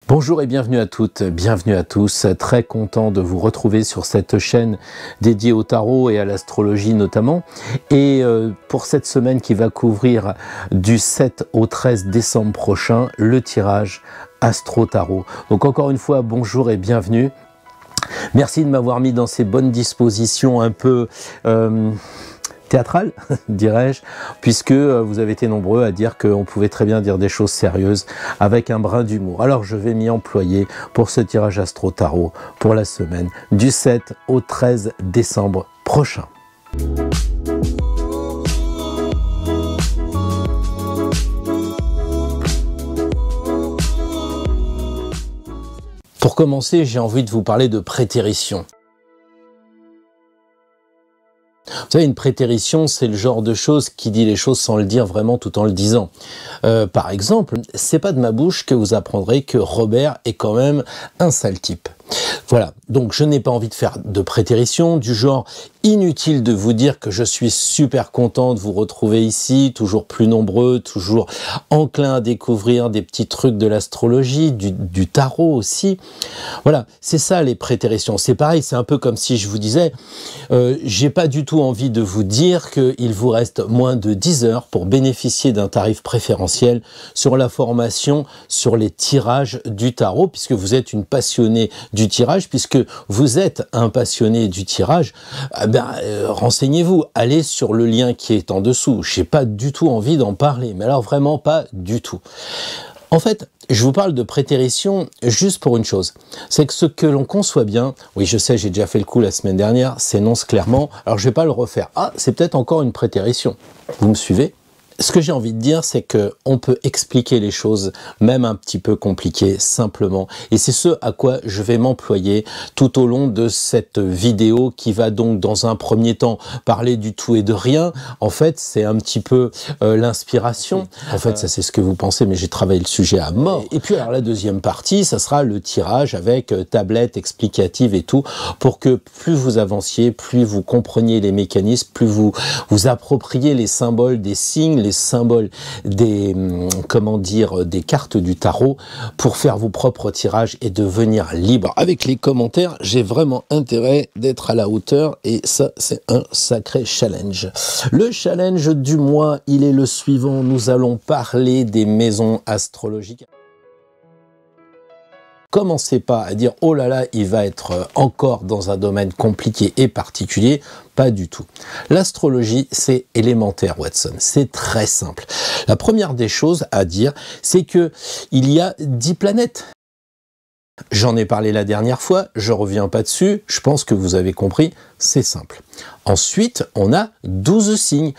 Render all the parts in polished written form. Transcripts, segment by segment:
Bonjour et bienvenue à toutes, bienvenue à tous. Très content de vous retrouver sur cette chaîne dédiée au tarot et à l'astrologie notamment. Et pour cette semaine qui va couvrir du 7 au 13 décembre prochain, le tirage Astro Tarot. Donc encore une fois, bonjour et bienvenue. Merci de m'avoir mis dans ces bonnes dispositions un peu théâtrale, dirais-je, puisque vous avez été nombreux à dire qu'on pouvait très bien dire des choses sérieuses avec un brin d'humour. Alors je vais m'y employer pour ce tirage Astro Tarot pour la semaine du 7 au 13 décembre prochain. Pour commencer, j'ai envie de vous parler de prétérition. Vous savez, une prétérition, c'est le genre de chose qui dit les choses sans le dire vraiment tout en le disant. Par exemple, c'est pas de ma bouche que vous apprendrez que Robert est quand même un sale type. Voilà, donc je n'ai pas envie de faire de prétérition du genre inutile de vous dire que je suis super content de vous retrouver ici, toujours plus nombreux, toujours enclin à découvrir des petits trucs de l'astrologie, du tarot aussi. Voilà, c'est ça les prétéritions. C'est pareil, c'est un peu comme si je vous disais, j'ai pas du tout envie de vous dire qu'il vous reste moins de 10 heures pour bénéficier d'un tarif préférentiel sur la formation sur les tirages du tarot, puisque vous êtes une passionnée du tirage, puisque vous êtes un passionné du tirage, renseignez-vous, allez sur le lien qui est en dessous. J'ai pas du tout envie d'en parler, mais alors vraiment pas du tout. En fait, je vous parle de prétérition juste pour une chose, c'est que ce que l'on conçoit bien, oui je sais, j'ai déjà fait le coup la semaine dernière, s'énonce clairement, alors je vais pas le refaire. Ah, c'est peut-être encore une prétérition. Vous me suivez ? Ce que j'ai envie de dire, c'est que on peut expliquer les choses, même un petit peu compliquées, simplement. Et c'est ce à quoi je vais m'employer tout au long de cette vidéo qui va donc, dans un premier temps, parler du tout et de rien. En fait, c'est un petit peu l'inspiration. En fait, ça c'est ce que vous pensez, mais j'ai travaillé le sujet à mort. Et puis, alors la deuxième partie, ça sera le tirage avec tablette explicative et tout, pour que plus vous avanciez, plus vous compreniez les mécanismes, plus vous vous appropriez les symboles des signes, les symboles des, des cartes du tarot pour faire vos propres tirages et devenir libre. Avec les commentaires, j'ai vraiment intérêt d'être à la hauteur et ça, c'est un sacré challenge. Le challenge du mois, il est le suivant. Nous allons parler des maisons astrologiques. Commencez pas à dire « oh là là, il va être encore dans un domaine compliqué et particulier ». Pas du tout. L'astrologie, c'est élémentaire, Watson. C'est très simple. La première des choses à dire, c'est que il y a 10 planètes. J'en ai parlé la dernière fois, je reviens pas dessus, je pense que vous avez compris, c'est simple. Ensuite, on a 12 signes.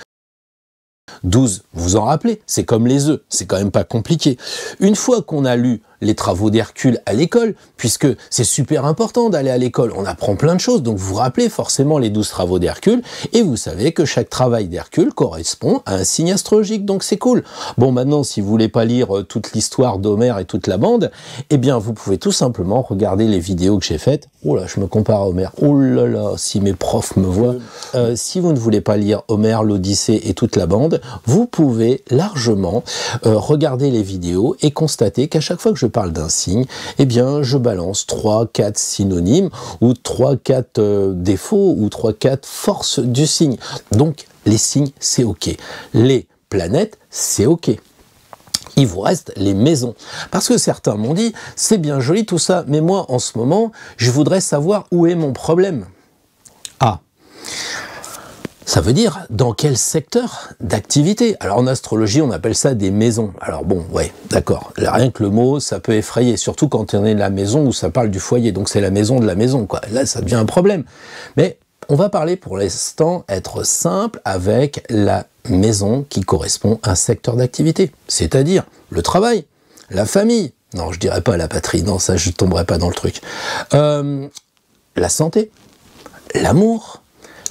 12, vous vous en rappelez, c'est comme les œufs, c'est quand même pas compliqué. Une fois qu'on a lu les travaux d'Hercule à l'école, puisque c'est super important d'aller à l'école, on apprend plein de choses, donc vous vous rappelez forcément les 12 travaux d'Hercule, et vous savez que chaque travail d'Hercule correspond à un signe astrologique, donc c'est cool. Bon, maintenant, si vous voulez pas lire toute l'histoire d'Homère et toute la bande, eh bien, vous pouvez tout simplement regarder les vidéos que j'ai faites. Oh là, je me compare à Homère. Oh là là, si mes profs me voient. Si vous ne voulez pas lire Homère, l'Odyssée et toute la bande, vous pouvez largement regarder les vidéos et constater qu'à chaque fois que je parle d'un signe, eh bien, je balance 3-4 synonymes ou 3-4 défauts ou 3-4 forces du signe. Donc, les signes, c'est OK. Les planètes, c'est OK. Il vous reste les maisons. Parce que certains m'ont dit, c'est bien joli tout ça, mais moi, en ce moment, je voudrais savoir où est mon problème. Ah, ça veut dire dans quel secteur d'activité. Alors en astrologie, on appelle ça des maisons. Alors bon, ouais, d'accord. Rien que le mot, ça peut effrayer, surtout quand on est la maison où ça parle du foyer. Donc c'est la maison de la maison, quoi. Là, ça devient un problème. Mais on va parler pour l'instant, être simple, avec la maison qui correspond à un secteur d'activité. C'est-à-dire le travail, la famille. Non, je dirais pas la patrie. Non, ça, je tomberai pas dans le truc. La santé, l'amour,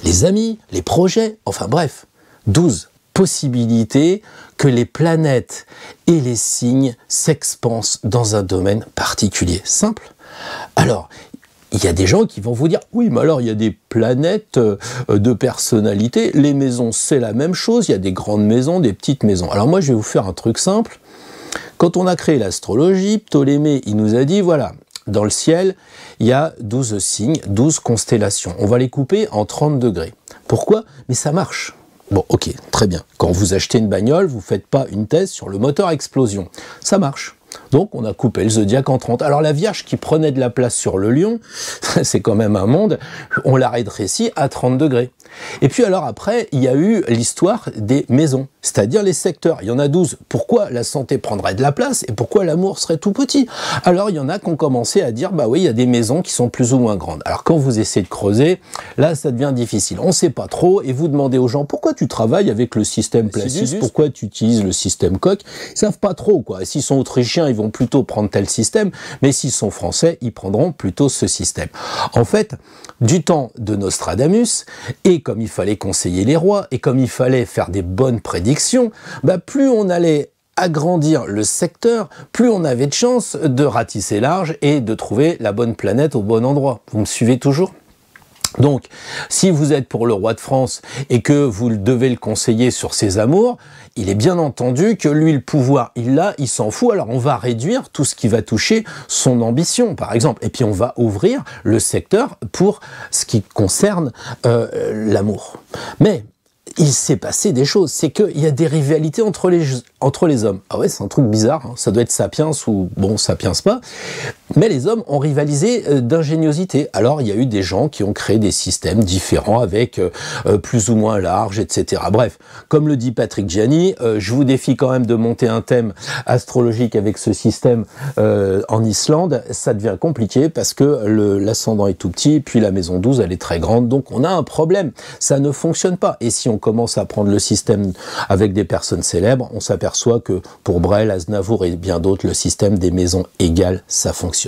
les amis, les projets, enfin bref, 12 possibilités que les planètes et les signes s'expansent dans un domaine particulier. Simple. Alors, il y a des gens qui vont vous dire, oui, mais alors il y a des planètes de personnalité, les maisons c'est la même chose, il y a des grandes maisons, des petites maisons. Alors moi je vais vous faire un truc simple, Quand on a créé l'astrologie, Ptolémée, il nous a dit, voilà, dans le ciel, il y a 12 signes, 12 constellations. On va les couper en 30 degrés. Pourquoi? Mais ça marche. Bon, ok, très bien. Quand vous achetez une bagnole, vous ne faites pas une thèse sur le moteur à explosion. Ça marche. Donc, on a coupé le zodiaque en 30. Alors, la Vierge qui prenait de la place sur le Lion, c'est quand même un monde, on l'a rétréci à 30 degrés. Et puis alors après, il y a eu l'histoire des maisons, c'est-à-dire les secteurs. Il y en a 12. Pourquoi la santé prendrait de la place et pourquoi l'amour serait tout petit? Alors, il y en a qui ont commencé à dire, bah oui, il y a des maisons qui sont plus ou moins grandes. Alors, quand vous essayez de creuser, là, ça devient difficile. On ne sait pas trop et vous demandez aux gens, pourquoi tu travailles avec le système Placidus? Pourquoi tu utilises le système Koch? Ils savent pas trop, quoi. S'ils sont autrichiens, ils vont plutôt prendre tel système, mais s'ils sont français, ils prendront plutôt ce système. En fait, du temps de Nostradamus, et comme il fallait conseiller les rois, et comme il fallait faire des bonnes prédictions, bah plus on allait agrandir le secteur, plus on avait de chances de ratisser large et de trouver la bonne planète au bon endroit. Vous me suivez toujours ? Donc, si vous êtes pour le roi de France et que vous devez le conseiller sur ses amours, il est bien entendu que lui, le pouvoir, il l'a, il s'en fout. Alors, on va réduire tout ce qui va toucher son ambition, par exemple. Et puis, on va ouvrir le secteur pour ce qui concerne l'amour. Mais il s'est passé des choses. C'est qu'il y a des rivalités entre les hommes. Ah ouais, c'est un truc bizarre. Hein. Ça doit être Sapiens ou... Bon, Sapiens pas. Mais les hommes ont rivalisé d'ingéniosité. Alors, il y a eu des gens qui ont créé des systèmes différents avec plus ou moins large, etc. Bref, comme le dit Patrick Gianni, je vous défie quand même de monter un thème astrologique avec ce système en Islande. Ça devient compliqué parce que l'ascendant est tout petit, puis la maison 12, elle est très grande. Donc, on a un problème. Ça ne fonctionne pas. Et si on commence à prendre le système avec des personnes célèbres, on s'aperçoit que pour Brel, Aznavour et bien d'autres, le système des maisons égales, ça fonctionne.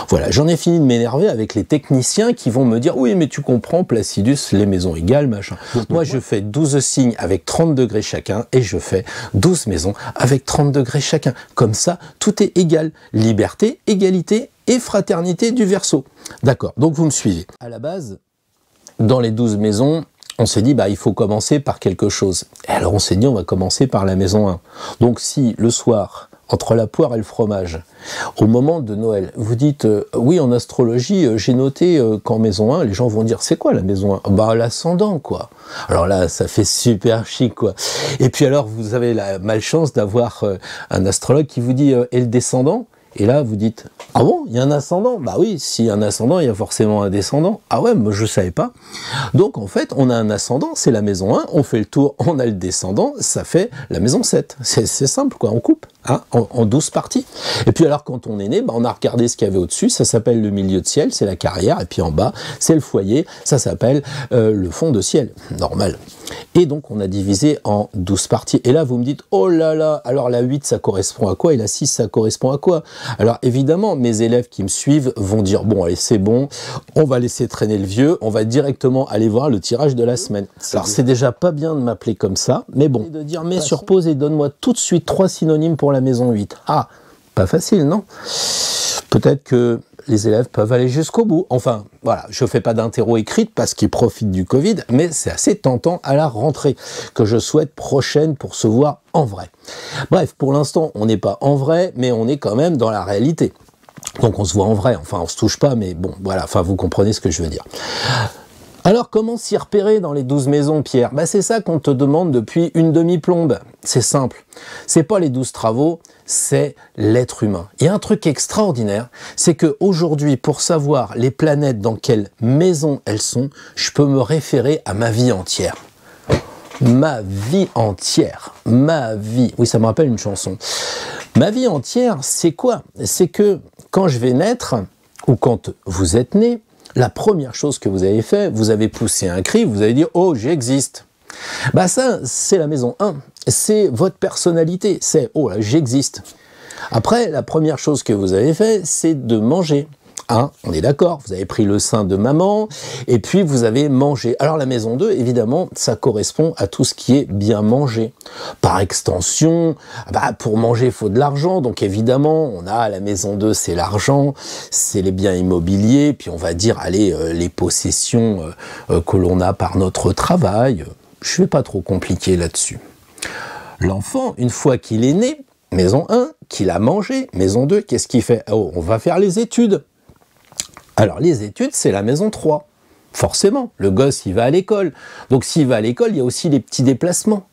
Voilà, j'en ai fini de m'énerver avec les techniciens qui vont me dire « Oui, mais tu comprends, Placidus, les maisons égales, machin. » Moi, je fais 12 signes avec 30 degrés chacun et je fais 12 maisons avec 30 degrés chacun. Comme ça, tout est égal. Liberté, égalité et fraternité du Verseau. D'accord, donc vous me suivez. À la base, dans les 12 maisons, on s'est dit, bah, il faut commencer par quelque chose. Et alors on s'est dit, on va commencer par la maison 1. Donc si le soir, entre la poire et le fromage, au moment de Noël, vous dites, oui, en astrologie, j'ai noté qu'en maison 1, les gens vont dire, c'est quoi la maison 1? Bah, l'ascendant, quoi. Alors là, ça fait super chic, quoi. Et puis alors, vous avez la malchance d'avoir un astrologue qui vous dit, et le descendant? Et là, vous dites, ah bon, il y a un ascendant? Bah oui, s'il y a un ascendant, il y a forcément un descendant. Ah ouais, moi je savais pas. Donc en fait, on a un ascendant, c'est la maison 1, on fait le tour, on a le descendant, ça fait la maison 7. C'est simple, quoi, on coupe, hein, en 12 parties. Et puis alors, quand on est né, bah, on a regardé ce qu'il y avait au-dessus, ça s'appelle le milieu de ciel, c'est la carrière, et puis en bas, c'est le foyer, ça s'appelle le fond de ciel, normal. Et donc, on a divisé en 12 parties. Et là, vous me dites, oh là là, alors la 8, ça correspond à quoi? Et la 6, ça correspond à quoi? Alors, évidemment, mes élèves qui me suivent vont dire, bon, allez, c'est bon, on va laisser traîner le vieux, on va directement aller voir le tirage de la semaine. Alors, c'est déjà pas bien de m'appeler comme ça, mais bon, de dire, mets sur pause et donne-moi tout de suite 3 synonymes pour la maison 8. Ah, pas facile, non? Peut-être que les élèves peuvent aller jusqu'au bout. Enfin, voilà, je ne fais pas d'interro écrite parce qu'ils profitent du Covid, mais c'est assez tentant à la rentrée, que je souhaite prochaine pour se voir en vrai. Bref, pour l'instant, on n'est pas en vrai, mais on est quand même dans la réalité. Donc on se voit en vrai, enfin on se touche pas, mais bon, voilà, enfin vous comprenez ce que je veux dire. Alors, comment s'y repérer dans les 12 maisons, Pierre? Bah, c'est ça qu'on te demande depuis une demi-plombe. C'est simple. C'est pas les 12 travaux, c'est l'être humain. Il y a un truc extraordinaire, c'est qu'aujourd'hui, pour savoir les planètes dans quelle maison elles sont, je peux me référer à ma vie entière. Ma vie entière. Ma vie. Oui, ça me rappelle une chanson. Ma vie entière, c'est quoi? C'est que quand je vais naître, ou quand vous êtes né, la première chose que vous avez fait, vous avez poussé un cri, vous avez dit « Oh, j'existe ». Bah ça, c'est la maison 1. C'est votre personnalité. C'est « Oh là, j'existe ». Après, la première chose que vous avez fait, c'est de manger. Hein, on est d'accord, vous avez pris le sein de maman et puis vous avez mangé. Alors la maison 2, évidemment, ça correspond à tout ce qui est bien mangé. Par extension, bah, pour manger, il faut de l'argent. Donc évidemment, on a la maison 2, c'est l'argent, c'est les biens immobiliers, puis on va dire, allez, les possessions que l'on a par notre travail. Je ne vais pas trop compliquer là-dessus. L'enfant, une fois qu'il est né, maison 1, qu'il a mangé. Maison 2, qu'est-ce qu'il fait? Oh, on va faire les études. Alors les études, c'est la maison 3. Forcément, le gosse, il va à l'école. Donc s'il va à l'école, il y a aussi les petits déplacements.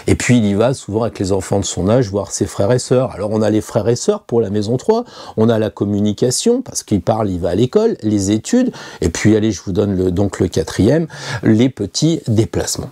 Et puis il y va souvent avec les enfants de son âge, voir ses frères et sœurs. Alors on a les frères et sœurs pour la maison 3, on a la communication, parce qu'il parle, il va à l'école, les études, et puis allez, je vous donne donc le 4e, les petits déplacements.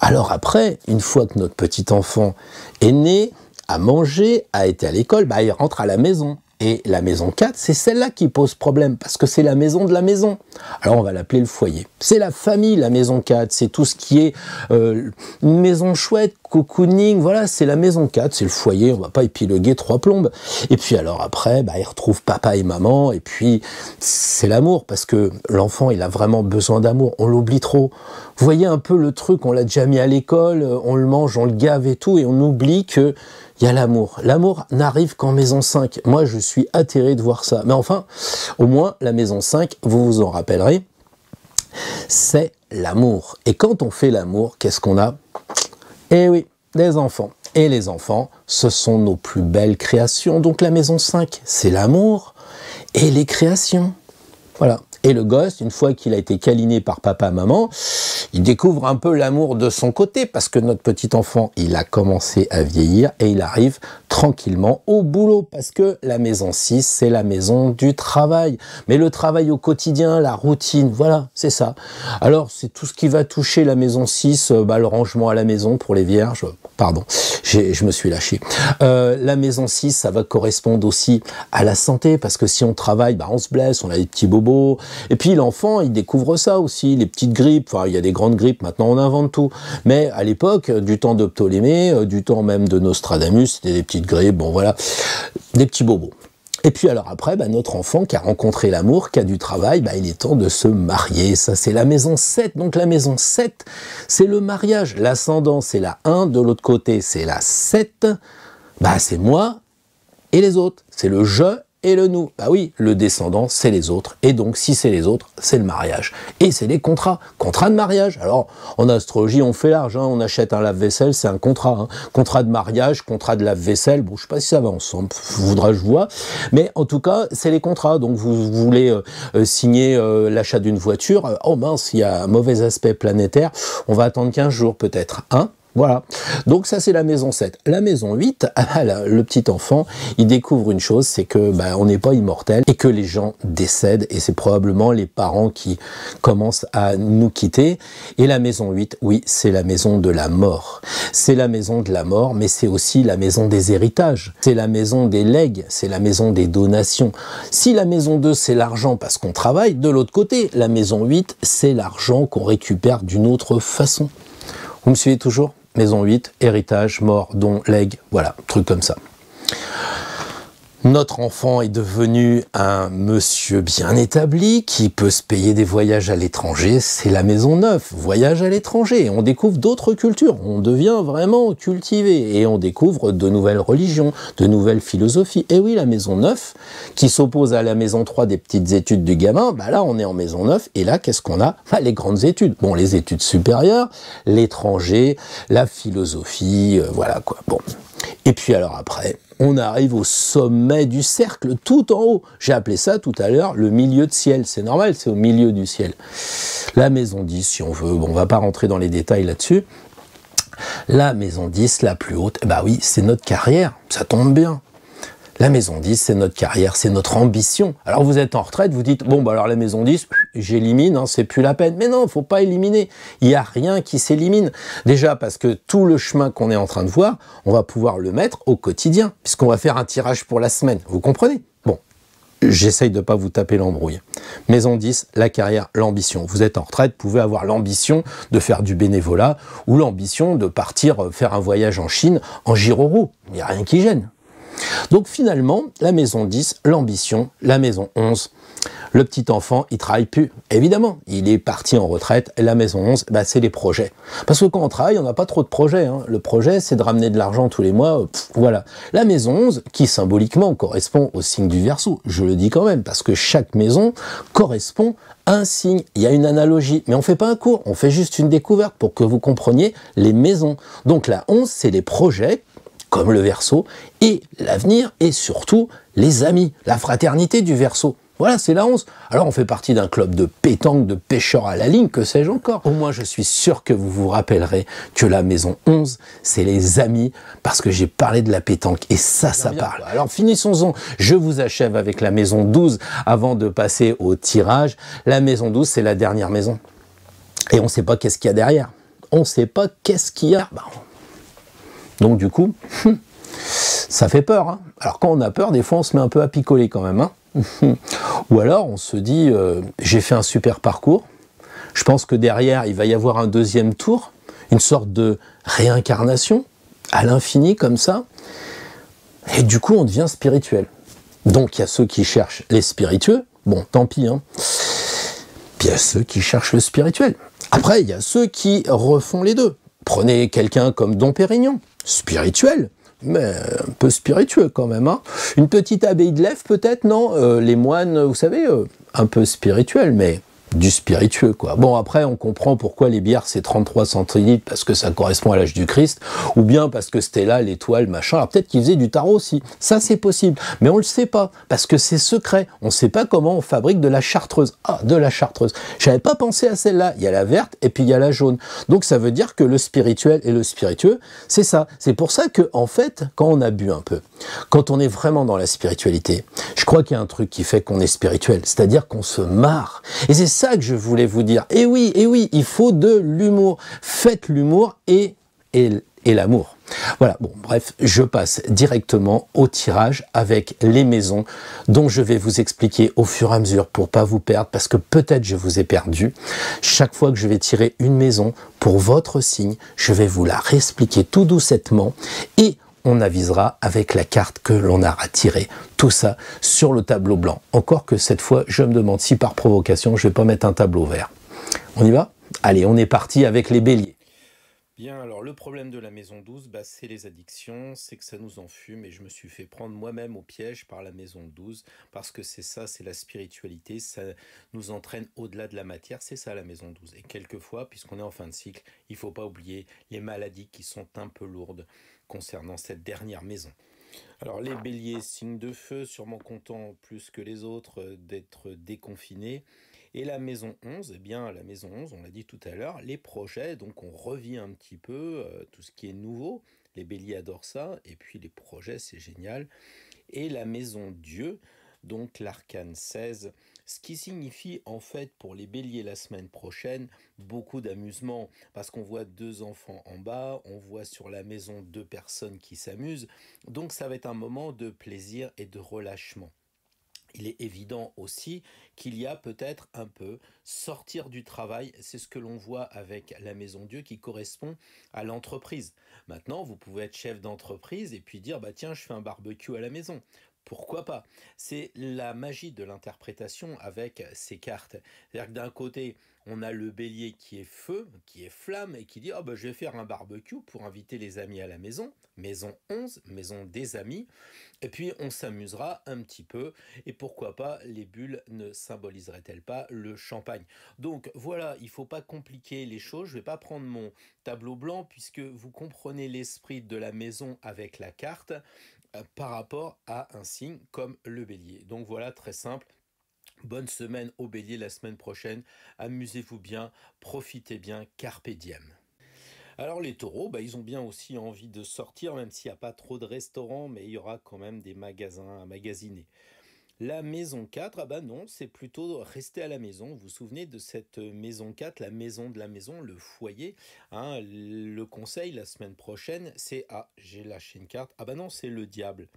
Alors après, une fois que notre petit enfant est né, a mangé, a été à l'école, bah, il rentre à la maison. Et la maison 4, c'est celle-là qui pose problème, parce que c'est la maison de la maison. Alors on va l'appeler le foyer. C'est la famille, la maison 4, c'est tout ce qui est une maison chouette, cocooning, voilà, c'est la maison 4, c'est le foyer, on va pas épiloguer 3 plombes. Et puis alors après, bah, il retrouve papa et maman, et puis c'est l'amour, parce que l'enfant, il a vraiment besoin d'amour, on l'oublie trop. Vous voyez un peu le truc, on l'a déjà mis à l'école, on le mange, on le gave et tout, et on oublie que il y a l'amour. L'amour n'arrive qu'en maison 5. Moi, je suis atterré de voir ça. Mais enfin, au moins, la maison 5, vous vous en rappellerez, c'est l'amour. Et quand on fait l'amour, qu'est-ce qu'on a? Eh oui, des enfants. Et les enfants, ce sont nos plus belles créations. Donc la maison 5, c'est l'amour et les créations. Voilà. Et le gosse, une fois qu'il a été câliné par papa, maman, il découvre un peu l'amour de son côté, parce que notre petit enfant, il a commencé à vieillir et il arrive tranquillement au boulot, parce que la maison 6, c'est la maison du travail. Mais le travail au quotidien, la routine, voilà, c'est ça. Alors, c'est tout ce qui va toucher la maison 6, bah, le rangement à la maison pour les vierges, pardon, je me suis lâché. La maison 6, ça va correspondre aussi à la santé, parce que si on travaille, bah, on se blesse, on a des petits bobos. Et puis l'enfant, il découvre ça aussi, les petites grippes. Enfin, il y a des grandes grippes, maintenant on invente tout. Mais à l'époque, du temps de Ptolémée, du temps même de Nostradamus, c'était des petites grippes, bon voilà, des petits bobos. Et puis alors après, bah, notre enfant qui a rencontré l'amour, qui a du travail, bah, il est temps de se marier. Ça, c'est la maison 7. Donc la maison 7, c'est le mariage. L'ascendant, c'est la 1. De l'autre côté, c'est la 7. Bah, c'est moi et les autres. C'est le je et le nous. Bah oui, le descendant, c'est les autres. Et donc, si c'est les autres, c'est le mariage. Et c'est les contrats. Contrat de mariage. Alors, en astrologie, on fait large. Hein. On achète un lave-vaisselle, c'est un contrat. Hein. Contrat de mariage, contrat de lave-vaisselle. Bon, je sais pas si ça va ensemble. Faudra, je vois. Mais en tout cas, c'est les contrats. Donc, vous voulez signer l'achat d'une voiture. Oh mince, il y a un mauvais aspect planétaire. On va attendre 15 jours peut-être. Hein? Voilà, donc ça c'est la maison 7. La maison 8, le petit enfant, il découvre une chose, c'est que bah, on n'est pas immortel et que les gens décèdent et c'est probablement les parents qui commencent à nous quitter. Et la maison 8, oui, c'est la maison de la mort. C'est la maison de la mort, mais c'est aussi la maison des héritages. C'est la maison des legs, c'est la maison des donations. Si la maison 2, c'est l'argent parce qu'on travaille, de l'autre côté, la maison 8, c'est l'argent qu'on récupère d'une autre façon. Vous me suivez toujours ? Maison 8, héritage, mort, don, legs, voilà, truc comme ça. Notre enfant est devenu un monsieur bien établi qui peut se payer des voyages à l'étranger, c'est la maison 9, voyage à l'étranger. On découvre d'autres cultures, on devient vraiment cultivé et on découvre de nouvelles religions, de nouvelles philosophies. Et oui, la maison 9, qui s'oppose à la maison 3 des petites études du gamin, bah là on est en maison 9 et là qu'est-ce qu'on a? Bah, les grandes études. Bon, les études supérieures, l'étranger, la philosophie, voilà quoi. Bon. Et puis alors après, on arrive au sommet du cercle, tout en haut. J'ai appelé ça tout à l'heure le milieu de ciel. C'est normal, c'est au milieu du ciel. La maison 10, si on veut, bon, on va pas rentrer dans les détails là-dessus. La maison 10, la plus haute, bah oui, c'est notre carrière, ça tombe bien. La maison 10, c'est notre carrière, c'est notre ambition. Alors vous êtes en retraite, vous dites, bon, bah alors la maison 10, j'élimine, hein, c'est plus la peine. Mais non, faut pas éliminer. Il n'y a rien qui s'élimine. Déjà parce que tout le chemin qu'on est en train de voir, on va pouvoir le mettre au quotidien, puisqu'on va faire un tirage pour la semaine. Vous comprenez? Bon, j'essaye de ne pas vous taper l'embrouille. Maison 10, la carrière, l'ambition. Vous êtes en retraite, vous pouvez avoir l'ambition de faire du bénévolat ou l'ambition de partir faire un voyage en Chine en gyroroue. Il n'y a rien qui gêne. Donc finalement, la maison 10, l'ambition, la maison 11, le petit enfant, il travaille plus. Évidemment, il est parti en retraite. Et la maison 11, bah, c'est les projets. Parce que quand on travaille, on n'a pas trop de projets. Hein. Le projet, c'est de ramener de l'argent tous les mois. Voilà. La maison 11, qui symboliquement correspond au signe du Verseau, je le dis quand même, parce que chaque maison correspond à un signe. Il y a une analogie. Mais on ne fait pas un cours, on fait juste une découverte pour que vous compreniez les maisons. Donc la 11, c'est les projets comme le Verseau, et l'avenir, et surtout les amis, la fraternité du Verseau. Voilà, c'est la 11. Alors on fait partie d'un club de pétanque, de pêcheurs à la ligne, que sais-je encore. Au moins je suis sûr que vous vous rappellerez que la maison 11, c'est les amis, parce que j'ai parlé de la pétanque, et ça parle. Alors finissons-en, je vous achève avec la maison 12, avant de passer au tirage. La maison 12, c'est la dernière maison. Et on ne sait pas qu'est-ce qu'il y a derrière. On ne sait pas qu'est-ce qu'il y a. Donc du coup, ça fait peur. Hein. Alors quand on a peur, des fois on se met un peu à picoler quand même. Hein. Ou alors on se dit, j'ai fait un super parcours, je pense que derrière il va y avoir un deuxième tour, une sorte de réincarnation à l'infini comme ça, et du coup on devient spirituel. Donc il y a ceux qui cherchent les spiritueux, bon tant pis, hein. Puis il y a ceux qui cherchent le spirituel. Après il y a ceux qui refont les deux. Prenez quelqu'un comme Dom Pérignon, spirituel, mais un peu spiritueux quand même. Hein. Une petite abbaye de Lèves peut-être, non les moines, vous savez, un peu spirituels, mais du spiritueux, quoi. Bon, après, on comprend pourquoi les bières, c'est 33 centilitres, parce que ça correspond à l'âge du Christ, ou bien parce que c'était là, l'étoile, machin. Alors peut-être qu'ils faisaient du tarot aussi. Ça, c'est possible. Mais on le sait pas, parce que c'est secret. On sait pas comment on fabrique de la chartreuse. Ah, de la chartreuse. J'avais pas pensé à celle-là. Il y a la verte, et puis il y a la jaune. Donc ça veut dire que le spirituel et le spiritueux, c'est ça. C'est pour ça que, en fait, quand on a bu un peu, quand on est vraiment dans la spiritualité, je crois qu'il y a un truc qui fait qu'on est spirituel, c'est-à-dire qu'on se marre. Et c'est ça que je voulais vous dire. Et oui, il faut de l'humour. Faites l'humour et l'amour. Voilà, bon, bref, je passe directement au tirage avec les maisons dont je vais vous expliquer au fur et à mesure pour pas vous perdre, parce que peut-être je vous ai perdu. Chaque fois que je vais tirer une maison pour votre signe, je vais vous la réexpliquer tout doucettement et on avisera avec la carte que l'on aura tirée. Tout ça sur le tableau blanc. Encore que cette fois, je me demande si par provocation, je vais pas mettre un tableau vert. On y va? Allez, on est parti avec les béliers. Bien, alors le problème de la maison 12, c'est les addictions, c'est que ça nous enfume et je me suis fait prendre moi-même au piège par la maison 12 parce que c'est ça, c'est la spiritualité, ça nous entraîne au-delà de la matière, c'est ça la maison 12. Et quelquefois, puisqu'on est en fin de cycle, il ne faut pas oublier les maladies qui sont un peu lourdes concernant cette dernière maison. Alors les béliers, signe de feu, sûrement contents plus que les autres d'être déconfinés. Et la maison 11, eh bien la maison 11, on l'a dit tout à l'heure, les projets, donc on revit un petit peu tout ce qui est nouveau. Les béliers adorent ça, et puis les projets, c'est génial. Et la maison Dieu, donc l'arcane 16, ce qui signifie en fait pour les béliers la semaine prochaine beaucoup d'amusement, parce qu'on voit deux enfants en bas, on voit sur la maison deux personnes qui s'amusent, donc ça va être un moment de plaisir et de relâchement. Il est évident aussi qu'il y a peut-être un peu sortir du travail, c'est ce que l'on voit avec la Maison Dieu qui correspond à l'entreprise. Maintenant, vous pouvez être chef d'entreprise et puis dire tiens, je fais un barbecue à la maison. Pourquoi pas? C'est la magie de l'interprétation avec ces cartes. C'est-à-dire que d'un côté, on a le bélier qui est feu, qui est flamme et qui dit je vais faire un barbecue pour inviter les amis à la maison. Maison 11, maison des amis. Et puis on s'amusera un petit peu. Et pourquoi pas, les bulles ne symboliseraient-elles pas le champagne? Donc voilà, il ne faut pas compliquer les choses. Je ne vais pas prendre mon tableau blanc puisque vous comprenez l'esprit de la maison avec la carte par rapport à un signe comme le bélier. Donc voilà, très simple. Bonne semaine au bélier la semaine prochaine. Amusez-vous bien, profitez bien, carpe diem. Alors les taureaux, ils ont bien aussi envie de sortir, même s'il n'y a pas trop de restaurants, mais il y aura quand même des magasins à magasiner. La maison 4, non, c'est plutôt rester à la maison. Vous vous souvenez de cette maison 4, la maison de la maison, le foyer, hein, le conseil la semaine prochaine, c'est j'ai lâché une carte. Non, c'est le diable.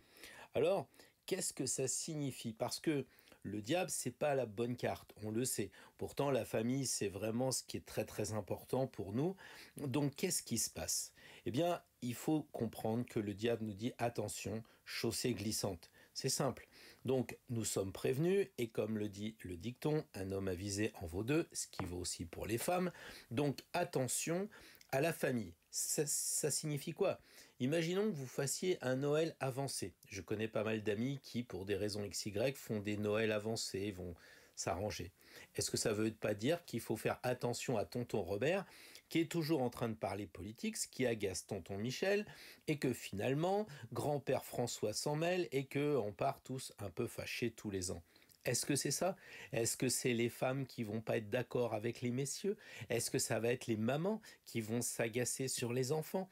Alors, qu'est-ce que ça signifie? Parce que le diable, c'est pas la bonne carte, on le sait. Pourtant, la famille, c'est vraiment ce qui est très très important pour nous. Donc, qu'est-ce qui se passe? Eh bien, il faut comprendre que le diable nous dit attention, chaussée glissante. C'est simple. Donc, nous sommes prévenus, et comme le dit le dicton, un homme avisé en vaut deux, ce qui vaut aussi pour les femmes. Donc, attention à la famille. Ça signifie quoi? Imaginons que vous fassiez un Noël avancé. Je connais pas mal d'amis qui, pour des raisons XY, font des Noëls avancés, vont s'arranger. Est-ce que ça veut pas dire qu'il faut faire attention à tonton Robert qui est toujours en train de parler politique, ce qui agace tonton Michel, et que finalement, grand-père François s'en mêle et que on part tous un peu fâchés tous les ans. Est-ce que c'est ça? Est-ce que c'est les femmes qui vont pas être d'accord avec les messieurs? Est-ce que ça va être les mamans qui vont s'agacer sur les enfants?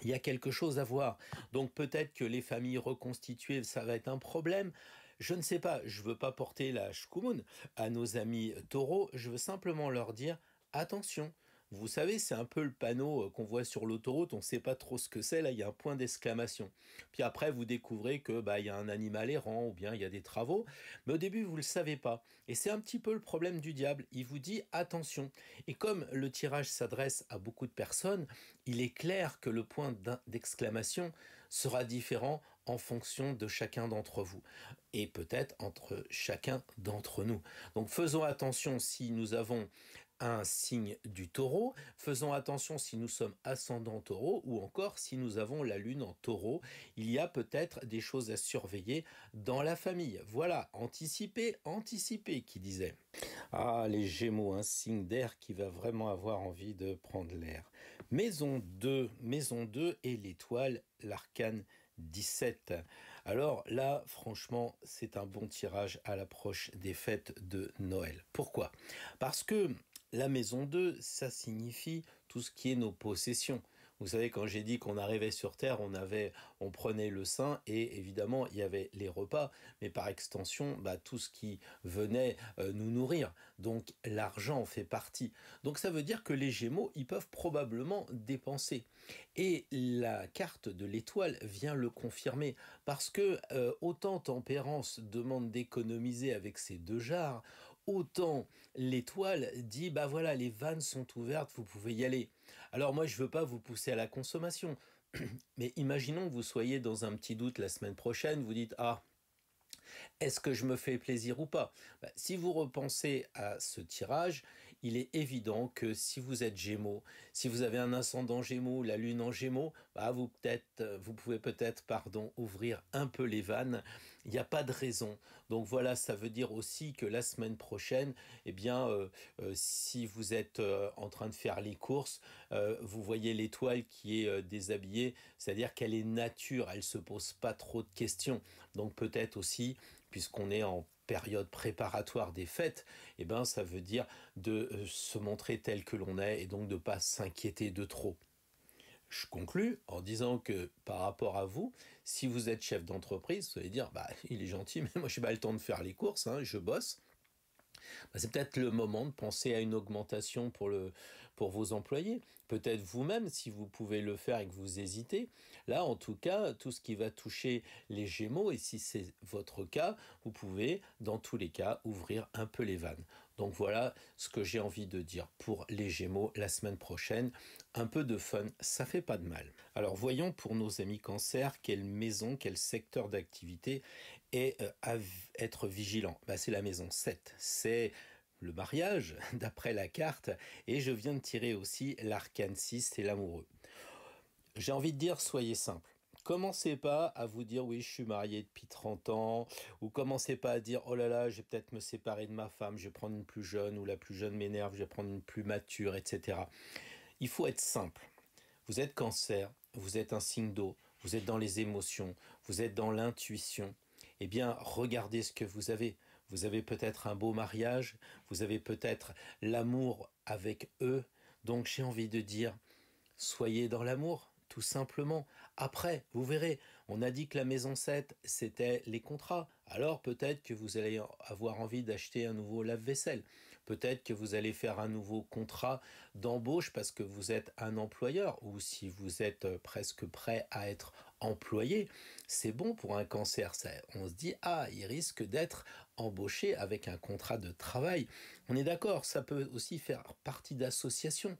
Il y a quelque chose à voir. Donc peut-être que les familles reconstituées, ça va être un problème. Je ne sais pas, je veux pas porter la shkumun à nos amis taureaux, je veux simplement leur dire attention. Vous savez, c'est un peu le panneau qu'on voit sur l'autoroute, on ne sait pas trop ce que c'est, là il y a un point d'exclamation. Puis après vous découvrez que il y a un animal errant ou bien il y a des travaux, mais au début vous ne le savez pas. Et c'est un petit peu le problème du diable, il vous dit attention. Et comme le tirage s'adresse à beaucoup de personnes, il est clair que le point d'exclamation sera différent en fonction de chacun d'entre vous et peut-être entre chacun d'entre nous. Donc faisons attention si nous avons un signe du taureau, faisons attention si nous sommes ascendants taureau ou encore si nous avons la lune en taureau, il y a peut-être des choses à surveiller dans la famille. Voilà, anticiper, qui disait. Ah, les Gémeaux, un signe d'air qui va vraiment avoir envie de prendre l'air. Maison 2 et l'étoile, l'arcane 17. Alors là, franchement, c'est un bon tirage à l'approche des fêtes de Noël. Pourquoi? Parce que la maison 2, ça signifie tout ce qui est nos possessions. Vous savez, quand j'ai dit qu'on arrivait sur Terre, on prenait le sein et évidemment, il y avait les repas, mais par extension, tout ce qui venait nous nourrir. Donc, l'argent en fait partie. Donc, ça veut dire que les Gémeaux, ils peuvent probablement dépenser. Et la carte de l'étoile vient le confirmer. Parce que autant Tempérance demande d'économiser avec ses 2 jarres, autant l'étoile dit, voilà, les vannes sont ouvertes, vous pouvez y aller. Alors moi, je veux pas vous pousser à la consommation, mais imaginons que vous soyez dans un petit doute la semaine prochaine, vous dites, est-ce que je me fais plaisir ou pas? Si vous repensez à ce tirage, il est évident que si vous êtes Gémeaux, si vous avez un ascendant Gémeaux, la lune en Gémeaux, vous pouvez peut-être, ouvrir un peu les vannes. Il n'y a pas de raison. Donc voilà, ça veut dire aussi que la semaine prochaine, si vous êtes en train de faire les courses, vous voyez l'étoile qui est déshabillée, c'est-à-dire qu'elle est nature, elle se pose pas trop de questions. Donc peut-être aussi, puisqu'on est en période préparatoire des fêtes, ça veut dire de se montrer tel que l'on est et donc de ne pas s'inquiéter de trop. Je conclus en disant que par rapport à vous, si vous êtes chef d'entreprise, vous allez dire, il est gentil, mais moi je n'ai pas le temps de faire les courses, je bosse. C'est peut-être le moment de penser à une augmentation pour vos employés. Peut-être vous-même, si vous pouvez le faire et que vous hésitez. Là, en tout cas, tout ce qui va toucher les Gémeaux, et si c'est votre cas, vous pouvez, dans tous les cas, ouvrir un peu les vannes. Donc voilà ce que j'ai envie de dire pour les Gémeaux la semaine prochaine. Un peu de fun, ça fait pas de mal. Alors voyons pour nos amis Cancer, quelle maison, quel secteur d'activité est à être vigilant. C'est la maison 7. C'est le mariage, d'après la carte, et je viens de tirer aussi l'arcane 6, c'est l'amoureux. J'ai envie de dire, soyez simple. Commencez pas à vous dire oui, je suis marié depuis 30 ans, ou commencez pas à dire oh là là, je vais peut-être me séparer de ma femme, je vais prendre une plus jeune, ou la plus jeune m'énerve, je vais prendre une plus mature, etc. Il faut être simple. Vous êtes Cancer, vous êtes un signe d'eau, vous êtes dans les émotions, vous êtes dans l'intuition. Regardez ce que vous avez. Vous avez peut-être un beau mariage, vous avez peut-être l'amour avec eux. Donc j'ai envie de dire, soyez dans l'amour, tout simplement. Après, vous verrez, on a dit que la maison 7, c'était les contrats. Alors peut-être que vous allez avoir envie d'acheter un nouveau lave-vaisselle. Peut-être que vous allez faire un nouveau contrat d'embauche parce que vous êtes un employeur. Ou si vous êtes presque prêt à être employé, c'est bon pour un Cancer. On se dit, il risque d'être embauché avec un contrat de travail. On est d'accord, ça peut aussi faire partie d'associations.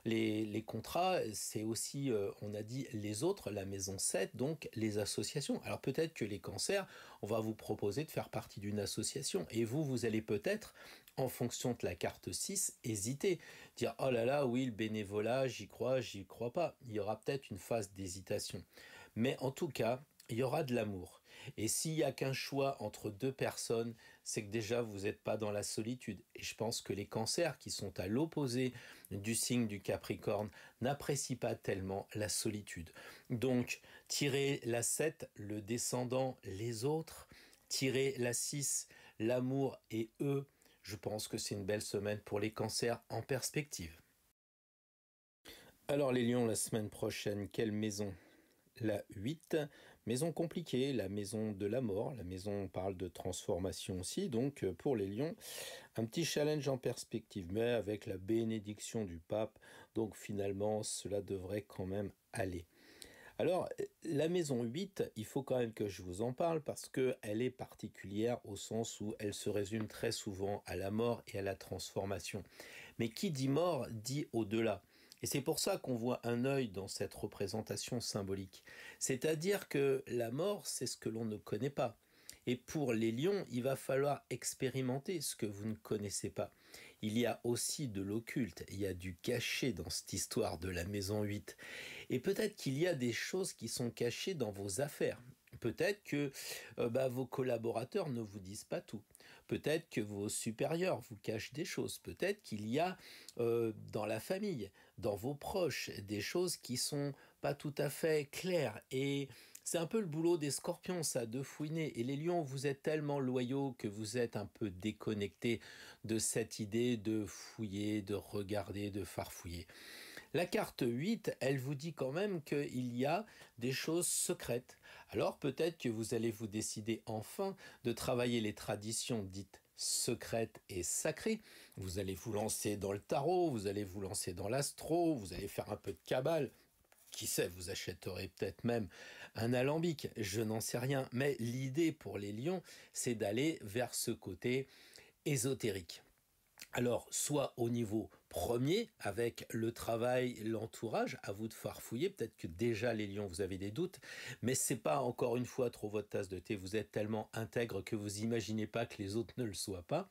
Les contrats, c'est aussi, on a dit les autres, la maison 7, donc les associations. Alors peut-être que les Cancers, on va vous proposer de faire partie d'une association. Et vous allez peut-être, en fonction de la carte 6, hésiter. Dire, oh là là, oui, le bénévolat, j'y crois pas. Il y aura peut-être une phase d'hésitation. Mais en tout cas, il y aura de l'amour. Et s'il y a qu'un choix entre deux personnes, c'est que déjà vous n'êtes pas dans la solitude. Et je pense que les cancers qui sont à l'opposé du signe du Capricorne n'apprécient pas tellement la solitude. Donc, tirez la 7, le descendant, les autres. Tirez la 6, l'amour et eux. Je pense que c'est une belle semaine pour les cancers en perspective. Alors les lions, la semaine prochaine, quelle maison ? La 8, maison compliquée, la maison de la mort. La maison parle de transformation aussi. Donc pour les lions, un petit challenge en perspective, mais avec la bénédiction du pape. Donc finalement, cela devrait quand même aller. Alors, la maison 8, il faut quand même que je vous en parle parce qu'elle est particulière au sens où elle se résume très souvent à la mort et à la transformation. Mais qui dit mort dit au-delà. Et c'est pour ça qu'on voit un œil dans cette représentation symbolique. C'est-à-dire que la mort, c'est ce que l'on ne connaît pas. Et pour les lions, il va falloir expérimenter ce que vous ne connaissez pas. Il y a aussi de l'occulte, il y a du caché dans cette histoire de la maison 8. Et peut-être qu'il y a des choses qui sont cachées dans vos affaires. Peut-être que vos collaborateurs ne vous disent pas tout. Peut-être que vos supérieurs vous cachent des choses. Peut-être qu'il y a dans la famille, dans vos proches, des choses qui sont pas tout à fait claires. Et c'est un peu le boulot des scorpions, ça, de fouiner. Et les lions, vous êtes tellement loyaux que vous êtes un peu déconnectés de cette idée de fouiller, de regarder, de farfouiller. La carte 8, elle vous dit quand même qu'il y a des choses secrètes. Alors peut-être que vous allez vous décider enfin de travailler les traditions dites secrètes et sacrées. Vous allez vous lancer dans le tarot, vous allez vous lancer dans l'astro, vous allez faire un peu de cabale. Qui sait, vous achèterez peut-être même un alambic, je n'en sais rien. Mais l'idée pour les lions, c'est d'aller vers ce côté ésotérique. Alors, soit au niveau premier, avec le travail, l'entourage, à vous de farfouiller, peut-être que déjà les lions, vous avez des doutes, mais c'est pas encore une fois trop votre tasse de thé, vous êtes tellement intègre que vous imaginez pas que les autres ne le soient pas.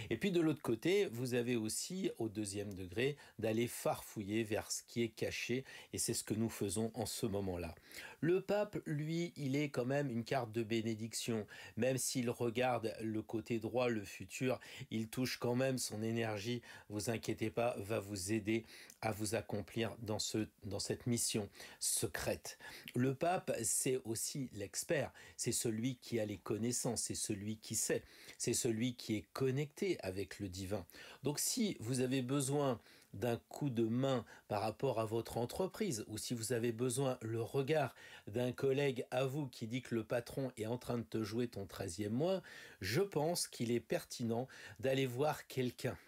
Et puis de l'autre côté, vous avez aussi, au deuxième degré, d'aller farfouiller vers ce qui est caché, et c'est ce que nous faisons en ce moment-là. Le pape, lui, il est quand même une carte de bénédiction, même s'il regarde le côté droit, le futur, il touche quand même son énergie, vous inquiétez pas, va vous aider à vous accomplir dans cette mission secrète. Le pape, c'est aussi l'expert, c'est celui qui a les connaissances, c'est celui qui sait, c'est celui qui est connecté avec le divin. Donc si vous avez besoin d'un coup de main par rapport à votre entreprise, ou si vous avez besoin le regard d'un collègue à vous qui dit que le patron est en train de te jouer ton 13e mois, je pense qu'il est pertinent d'aller voir quelqu'un.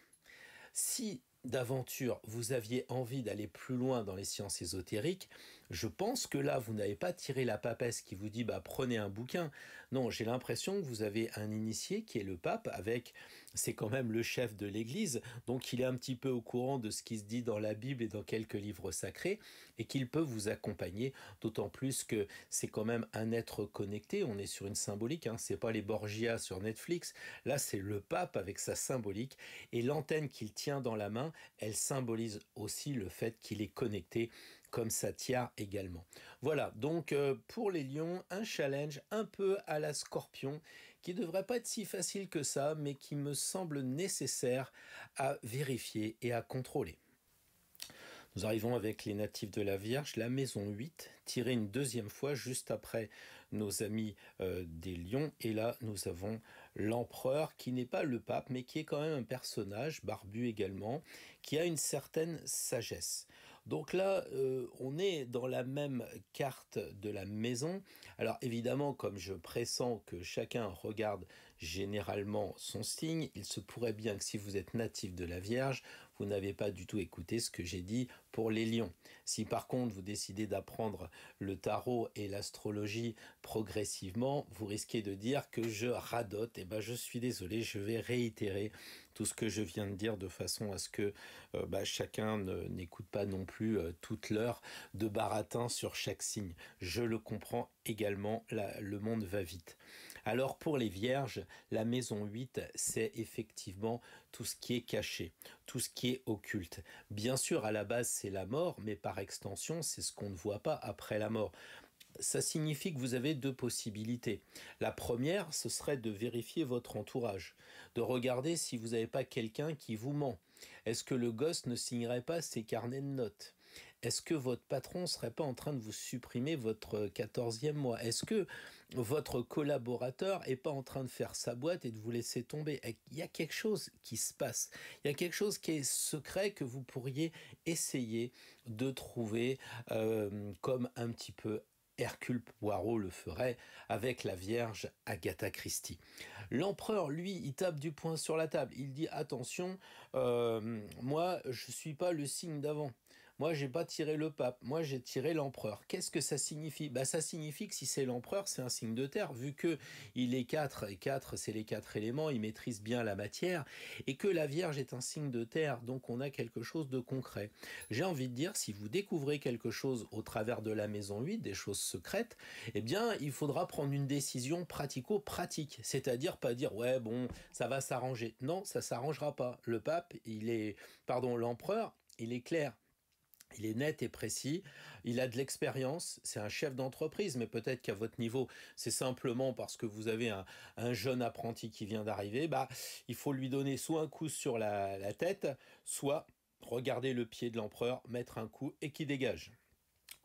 Si d'aventure vous aviez envie d'aller plus loin dans les sciences ésotériques, je pense que là vous n'avez pas tiré la papesse qui vous dit prenez un bouquin. Non, j'ai l'impression que vous avez un initié qui est le pape, c'est quand même le chef de l'église, donc il est un petit peu au courant de ce qui se dit dans la Bible et dans quelques livres sacrés, et qu'il peut vous accompagner, d'autant plus que c'est quand même un être connecté, on est sur une symbolique, c'est pas les Borgia sur Netflix, là c'est le pape avec sa symbolique, et l'antenne qu'il tient dans la main, elle symbolise aussi le fait qu'il est connecté comme Satyar également. Voilà, donc pour les lions, un challenge un peu à la scorpion qui devrait pas être si facile que ça, mais qui me semble nécessaire à vérifier et à contrôler. Nous arrivons avec les natifs de la Vierge, la maison 8, tirée une deuxième fois juste après nos amis des lions. Et là, nous avons l'empereur qui n'est pas le pape, mais qui est quand même un personnage, barbu également, qui a une certaine sagesse. Donc là, on est dans la même carte de la maison. Alors évidemment, comme je pressens que chacun regarde généralement son signe, il se pourrait bien que si vous êtes natif de la Vierge, vous n'avez pas du tout écouté ce que j'ai dit pour les lions. Si par contre vous décidez d'apprendre le tarot et l'astrologie progressivement, vous risquez de dire que je radote. Et je suis désolé, je vais réitérer tout ce que je viens de dire de façon à ce que chacun n'écoute pas non plus toute l'heure de baratin sur chaque signe. Je le comprends également, le monde va vite. Alors pour les vierges, la maison 8, c'est effectivement tout ce qui est caché, tout ce qui est occulte. Bien sûr, à la base, c'est la mort, mais par extension, c'est ce qu'on ne voit pas après la mort. Ça signifie que vous avez deux possibilités. La première, ce serait de vérifier votre entourage, de regarder si vous n'avez pas quelqu'un qui vous ment. Est-ce que le gosse ne signerait pas ses carnets de notes? Est-ce que votre patron ne serait pas en train de vous supprimer votre 14e mois? Est-ce que votre collaborateur n'est pas en train de faire sa boîte et de vous laisser tomber? Il y a quelque chose qui se passe. Il y a quelque chose qui est secret que vous pourriez essayer de trouver comme un petit peu Hercule Poirot le ferait avec la Vierge Agatha Christie. L'empereur, lui, il tape du poing sur la table. Il dit attention, moi, je suis pas le signe d'avant. Moi, j'ai pas tiré le pape. Moi, j'ai tiré l'empereur. Qu'est-ce que ça signifie? Ça signifie que si c'est l'empereur, c'est un signe de terre, vu que il est 4, et 4, c'est les 4 éléments, il maîtrise bien la matière, et que la Vierge est un signe de terre, donc on a quelque chose de concret. J'ai envie de dire, si vous découvrez quelque chose au travers de la maison 8, des choses secrètes, eh bien, il faudra prendre une décision pratico-pratique. C'est-à-dire pas dire, ouais, bon, ça va s'arranger. Non, ça s'arrangera pas. Le pape, l'empereur, il est clair. Il est net et précis, il a de l'expérience, c'est un chef d'entreprise, mais peut-être qu'à votre niveau, c'est simplement parce que vous avez un jeune apprenti qui vient d'arriver, il faut lui donner soit un coup sur la tête, soit regarder le pied de l'empereur, mettre un coup et qui dégage.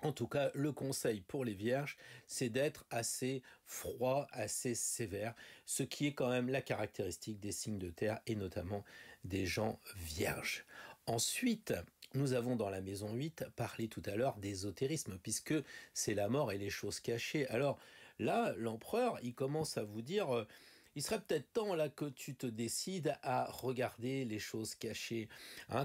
En tout cas, le conseil pour les vierges, c'est d'être assez froid, assez sévère, ce qui est quand même la caractéristique des signes de terre et notamment des gens vierges. Ensuite, nous avons dans la maison 8 parlé tout à l'heure d'ésotérisme, puisque c'est la mort et les choses cachées. Alors là, l'empereur, il commence à vous dire... il serait peut-être temps là que tu te décides à regarder les choses cachées.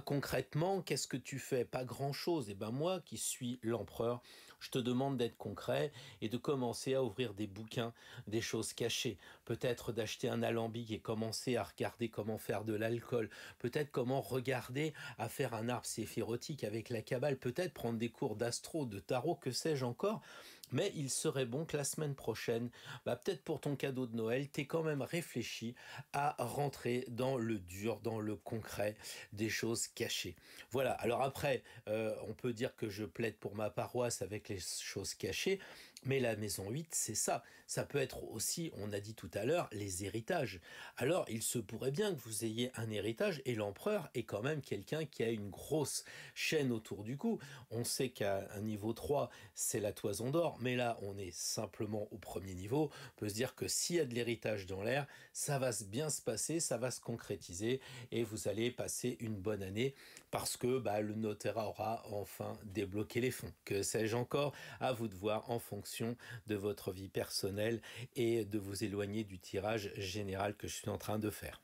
Concrètement, qu'est-ce que tu fais? Pas grand-chose. Et moi, qui suis l'empereur, je te demande d'être concret et de commencer à ouvrir des bouquins, des choses cachées. Peut-être d'acheter un alambic et commencer à regarder comment faire de l'alcool. Peut-être comment regarder à faire un arbre séphirotique avec la Kabbale. Peut-être prendre des cours d'astro, de tarot, que sais-je encore. Mais il serait bon que la semaine prochaine, peut-être pour ton cadeau de Noël, t'aies quand même réfléchi à rentrer dans le dur, dans le concret des choses cachées. Voilà, alors après, on peut dire que je plaide pour ma paroisse avec les choses cachées, mais la maison 8, c'est ça. Ça peut être aussi, on a dit tout à l'heure, les héritages. Alors, il se pourrait bien que vous ayez un héritage, et l'empereur est quand même quelqu'un qui a une grosse chaîne autour du cou. On sait qu'à un niveau 3, c'est la toison d'or, mais là, on est simplement au premier niveau. On peut se dire que s'il y a de l'héritage dans l'air, ça va bien se passer, ça va se concrétiser, et vous allez passer une bonne année, parce que le notaire aura enfin débloqué les fonds. Que sais-je encore? À vous de voir en fonction de votre vie personnelle et de vous éloigner du tirage général que je suis en train de faire.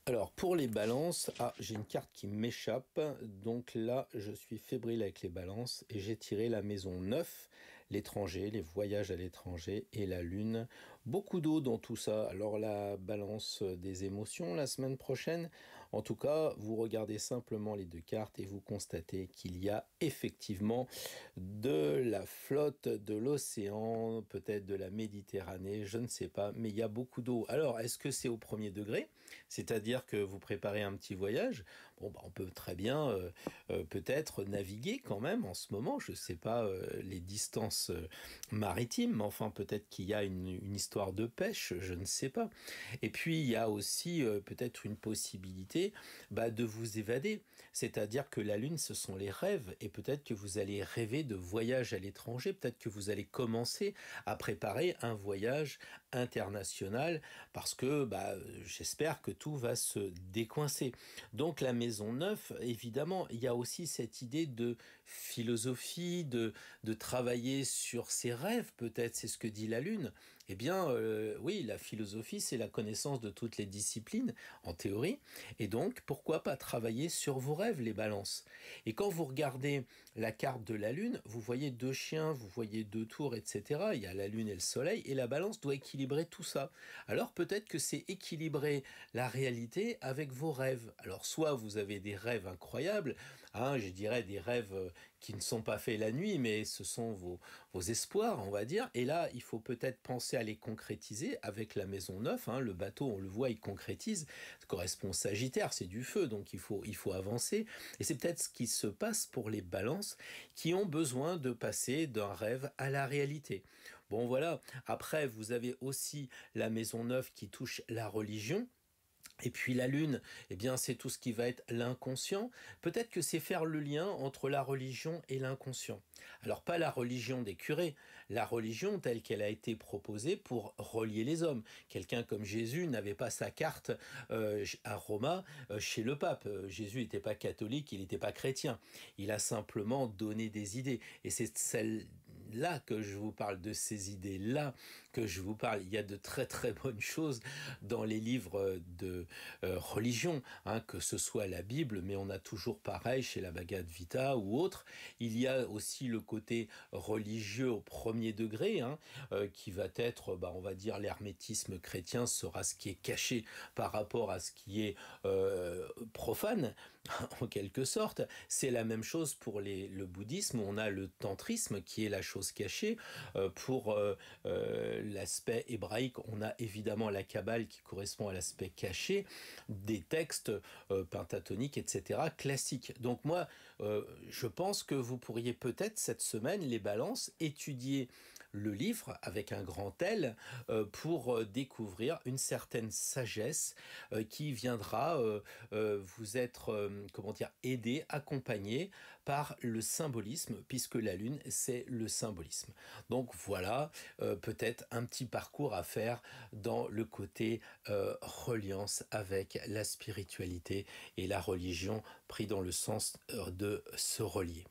Alors, pour les balances, j'ai une carte qui m'échappe, donc là, je suis fébrile avec les balances, et j'ai tiré la maison 9, l'étranger, les voyages à l'étranger, et la lune. Beaucoup d'eau dans tout ça. Alors, la balance des émotions, la semaine prochaine, en tout cas, vous regardez simplement les deux cartes, et vous constatez qu'il y a effectivement de la flotte, de l'océan, peut-être de la Méditerranée, je ne sais pas, mais il y a beaucoup d'eau. Alors, est-ce que c'est au premier degré? C'est-à-dire que vous préparez un petit voyage, on peut très bien peut-être naviguer quand même en ce moment, je ne sais pas les distances maritimes, mais enfin peut-être qu'il y a une histoire de pêche, je ne sais pas. Et puis il y a aussi peut-être une possibilité de vous évader, c'est-à-dire que la lune, ce sont les rêves, et peut-être que vous allez rêver de voyage à l'étranger, peut-être que vous allez commencer à préparer un voyage international, parce que j'espère que tout va se décoincer. Donc la maison 9, évidemment, il y a aussi cette idée de philosophie, de travailler sur ses rêves, peut-être, c'est ce que dit la Lune. Eh bien, oui, la philosophie, c'est la connaissance de toutes les disciplines, en théorie, et donc, pourquoi pas travailler sur vos rêves, les balances. Et quand vous regardez la carte de la Lune, vous voyez deux chiens, vous voyez deux tours, etc. Il y a la Lune et le Soleil, et la balance doit équilibrer équilibrer tout ça. Alors peut-être que c'est équilibrer la réalité avec vos rêves. Alors soit vous avez des rêves incroyables, hein, je dirais des rêves qui ne sont pas faits la nuit, mais ce sont vos espoirs, on va dire. Et là, il faut peut-être penser à les concrétiser avec la maison 9. Hein, le bateau, on le voit, il concrétise. Ça correspond au Sagittaire, c'est du feu, donc il faut avancer. Et c'est peut-être ce qui se passe pour les balances qui ont besoin de passer d'un rêve à la réalité. Bon, voilà. Après, vous avez aussi la maison 9 qui touche la religion. Et puis la lune, eh bien c'est tout ce qui va être l'inconscient. Peut-être que c'est faire le lien entre la religion et l'inconscient. Alors pas la religion des curés, la religion telle qu'elle a été proposée pour relier les hommes. Quelqu'un comme Jésus n'avait pas sa carte à Roma chez le pape. Jésus n'était pas catholique, il n'était pas chrétien. Il a simplement donné des idées. Et c'est celle-là que je vous parle, de ces idées-là que je vous parle. Il y a de très très bonnes choses dans les livres de religion, hein, que ce soit la Bible, mais on a toujours pareil chez la Bhagavad Gita ou autre. Il y a aussi le côté religieux au premier degré, hein, qui va être, on va dire, l'hermétisme chrétien sera ce qui est caché par rapport à ce qui est profane, en quelque sorte. C'est la même chose pour le bouddhisme, on a le tantrisme qui est la chose cachée. Pour l'aspect hébraïque, on a évidemment la Kabbale qui correspond à l'aspect caché des textes pentatoniques, etc., classiques. Donc moi, je pense que vous pourriez peut-être cette semaine, les balances, étudier le livre avec un grand L pour découvrir une certaine sagesse qui viendra vous être, aidé, accompagné par le symbolisme, puisque la lune, c'est le symbolisme. Donc voilà, peut-être un petit parcours à faire dans le côté reliance avec la spiritualité et la religion, pris dans le sens de se relier.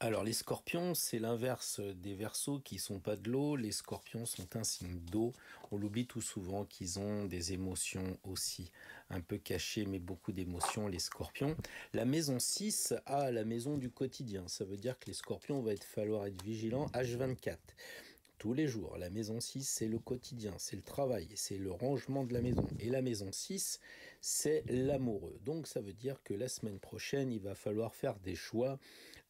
Alors les scorpions, c'est l'inverse des Verseaux qui sont pas de l'eau. Les scorpions sont un signe d'eau. On l'oublie tout souvent qu'ils ont des émotions aussi, un peu cachées, mais beaucoup d'émotions, les scorpions. La maison 6 a la maison du quotidien. Ça veut dire que les scorpions, va falloir être vigilants H24. Tous les jours. La maison 6, c'est le quotidien, c'est le travail, c'est le rangement de la maison. Et la maison 6, c'est l'amoureux. Donc ça veut dire que la semaine prochaine, il va falloir faire des choix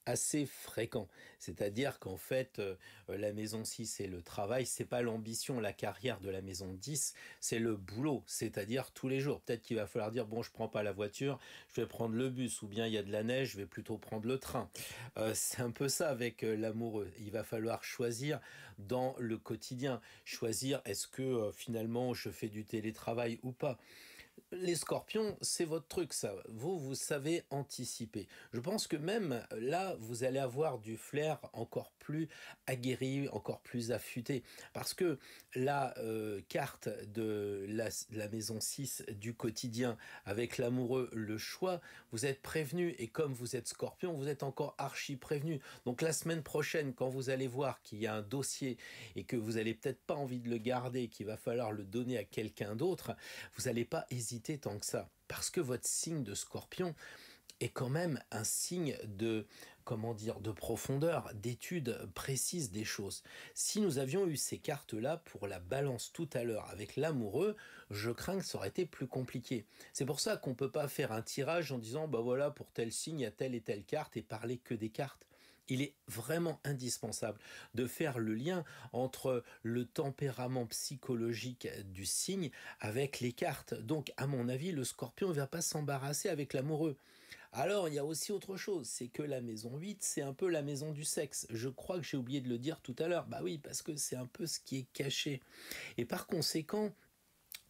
assez fréquent. C'est-à-dire qu'en fait, la maison 6 c'est le travail, c'est pas l'ambition, la carrière de la maison 10, c'est le boulot, c'est-à-dire tous les jours. Peut-être qu'il va falloir dire, bon, je prends pas la voiture, je vais prendre le bus, ou bien il y a de la neige, je vais plutôt prendre le train. C'est un peu ça avec l'amoureux. Il va falloir choisir dans le quotidien. Choisir, est-ce que finalement je fais du télétravail ou pas. Les scorpions, c'est votre truc, ça. Vous savez anticiper. Je pense que même là, vous allez avoir du flair encore plus aguerri, encore plus affûté. Parce que la carte de la maison 6 du quotidien, avec l'amoureux, le choix, vous êtes prévenu. Et comme vous êtes scorpion, vous êtes encore archi prévenu. Donc la semaine prochaine, quand vous allez voir qu'il y a un dossier et que vous n'allez peut-être pas envie de le garder, qu'il va falloir le donner à quelqu'un d'autre, vous n'allez pas hésiter tant que ça, parce que votre signe de scorpion est quand même un signe de, de profondeur, d'étude précise des choses. Si nous avions eu ces cartes-là pour la balance tout à l'heure avec l'amoureux, je crains que ça aurait été plus compliqué. C'est pour ça qu'on peut pas faire un tirage en disant, voilà, pour tel signe, il y a telle et telle carte et parler que des cartes. Il est vraiment indispensable de faire le lien entre le tempérament psychologique du signe avec les cartes. Donc, à mon avis, le scorpion ne va pas s'embarrasser avec l'amoureux. Alors, il y a aussi autre chose, c'est que la maison 8, c'est un peu la maison du sexe. Je crois que j'ai oublié de le dire tout à l'heure. Bah oui, parce que c'est un peu ce qui est caché. Et par conséquent,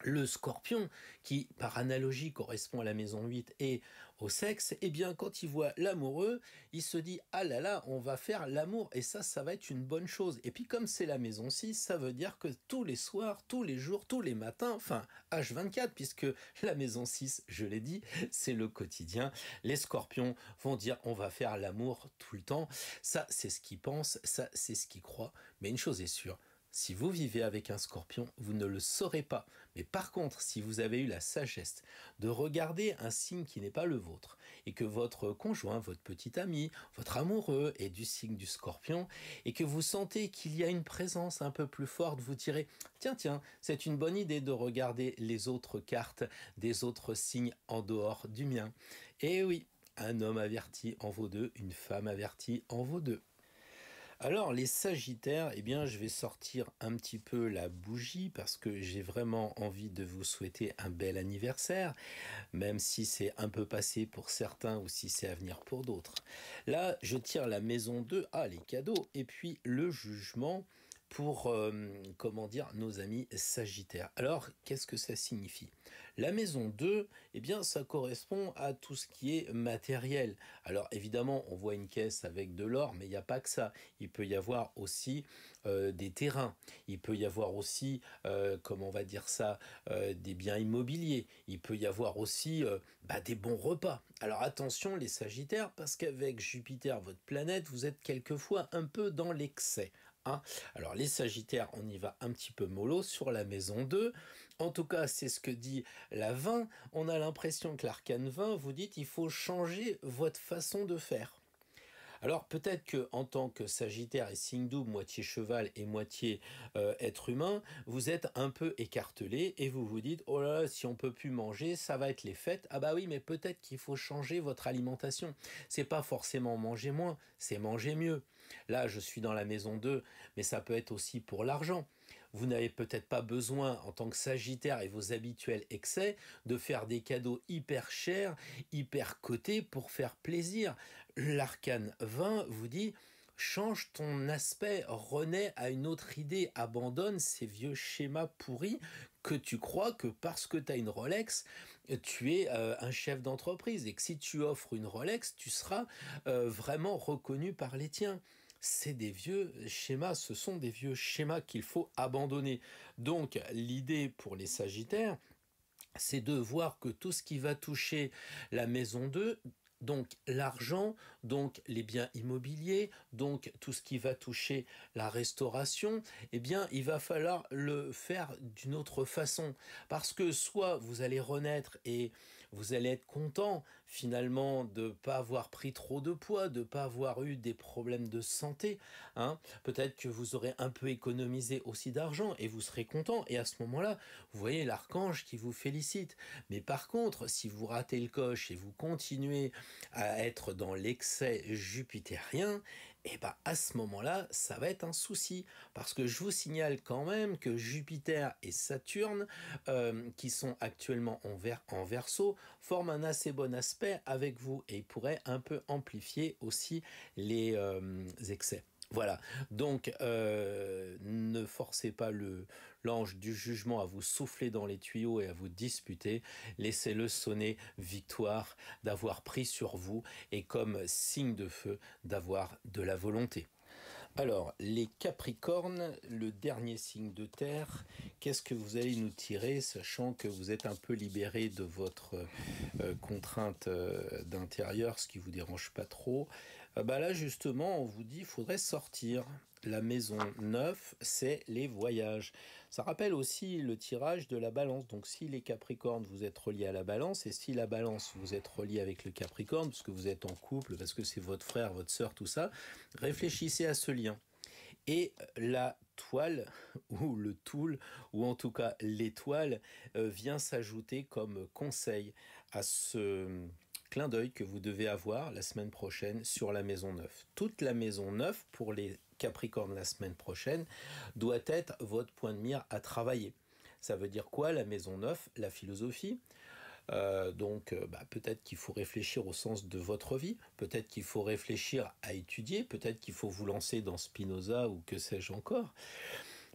le scorpion, qui par analogie correspond à la maison 8 et au sexe, eh bien quand il voit l'amoureux, il se dit « Ah là là, on va faire l'amour » et ça va être une bonne chose. Et puis comme c'est la maison 6, ça veut dire que tous les soirs, tous les jours, tous les matins, enfin H24, puisque la maison 6, je l'ai dit, c'est le quotidien, les scorpions vont dire « On va faire l'amour tout le temps ». Ça, c'est ce qu'ils pensent, ça, c'est ce qu'ils croient. Mais une chose est sûre, Si vous vivez avec un scorpion, vous ne le saurez pas. Mais par contre, si vous avez eu la sagesse de regarder un signe qui n'est pas le vôtre, et que votre conjoint, votre petit ami, votre amoureux est du signe du scorpion, et que vous sentez qu'il y a une présence un peu plus forte, vous direz, tiens, c'est une bonne idée de regarder les autres cartes des autres signes en dehors du mien. Et oui, un homme averti en vaut deux, une femme avertie en vaut deux. Alors les Sagittaires, eh bien je vais sortir un petit peu la bougie parce que j'ai vraiment envie de vous souhaiter un bel anniversaire, même si c'est un peu passé pour certains ou si c'est à venir pour d'autres. Là, je tire la maison 2, les cadeaux, et puis le jugement pour, nos amis Sagittaires. Alors, qu'est-ce que ça signifie? La maison 2, eh bien, ça correspond à tout ce qui est matériel. Alors, évidemment, on voit une caisse avec de l'or, mais il n'y a pas que ça. Il peut y avoir aussi des terrains. Il peut y avoir aussi, des biens immobiliers. Il peut y avoir aussi des bons repas. Alors, attention, les Sagittaires, parce qu'avec Jupiter, votre planète, vous êtes quelquefois un peu dans l'excès. Alors les Sagittaires, on y va un petit peu mollo sur la maison 2. En tout cas, c'est ce que dit la 20. On a l'impression que l'arcane 20 vous dit il faut changer votre façon de faire. Alors peut-être que en tant que Sagittaire et signe double, moitié cheval et moitié être humain, vous êtes un peu écartelé et vous vous dites oh là là, si on peut plus manger, ça va être les fêtes. Ah bah oui, mais peut-être qu'il faut changer votre alimentation. C'est pas forcément manger moins, c'est manger mieux. Là, je suis dans la maison 2, mais ça peut être aussi pour l'argent. Vous n'avez peut-être pas besoin, en tant que Sagittaire et vos habituels excès, de faire des cadeaux hyper chers, hyper cotés pour faire plaisir. L'arcane 20 vous dit change ton aspect, renais à une autre idée, abandonne ces vieux schémas pourris que tu crois que parce que tu as une Rolex, tu es un chef d'entreprise et que si tu offres une Rolex, tu seras vraiment reconnu par les tiens. C'est des vieux schémas, ce sont des vieux schémas qu'il faut abandonner. Donc l'idée pour les Sagittaires, c'est de voir que tout ce qui va toucher la maison 2, donc l'argent, donc les biens immobiliers, donc tout ce qui va toucher la restauration, eh bien il va falloir le faire d'une autre façon. Parce que soit vous allez renaître et vous allez être content finalement de ne pas avoir pris trop de poids, de ne pas avoir eu des problèmes de santé. Peut-être que vous aurez un peu économisé aussi d'argent et vous serez content. Et à ce moment-là, vous voyez l'archange qui vous félicite. Mais par contre, si vous ratez le coche et vous continuez à être dans l'excès jupitérien, et à ce moment-là, ça va être un souci. Parce que je vous signale quand même que Jupiter et Saturne, qui sont actuellement en Verseau, forment un assez bon aspect avec vous et ils pourraient un peu amplifier aussi les excès. Voilà, donc ne forcez pas l'ange du jugement à vous souffler dans les tuyaux et à vous disputer, laissez-le sonner victoire d'avoir pris sur vous et comme signe de feu d'avoir de la volonté. Alors, les Capricornes, le dernier signe de terre, qu'est-ce que vous allez nous tirer, sachant que vous êtes un peu libéré de votre contrainte d'intérieur, ce qui vous dérange pas trop. Là, justement, on vous dit qu'il faudrait sortir. La maison 9, c'est les voyages. Ça rappelle aussi le tirage de la balance. Donc si les Capricornes, vous êtes reliés à la balance, et si la balance, vous êtes relié avec le Capricorne, parce que vous êtes en couple, parce que c'est votre frère, votre sœur, tout ça, réfléchissez à ce lien. Et la toile, ou le tool, ou en tout cas l'étoile, vient s'ajouter comme conseil à ce clin d'œil que vous devez avoir la semaine prochaine sur la maison 9. Toute la maison 9, pour les Capricorne la semaine prochaine, doit être votre point de mire à travailler. Ça veut dire quoi la maison 9? La philosophie. Peut-être qu'il faut réfléchir au sens de votre vie, peut-être qu'il faut réfléchir à étudier, peut-être qu'il faut vous lancer dans Spinoza ou que sais-je encore.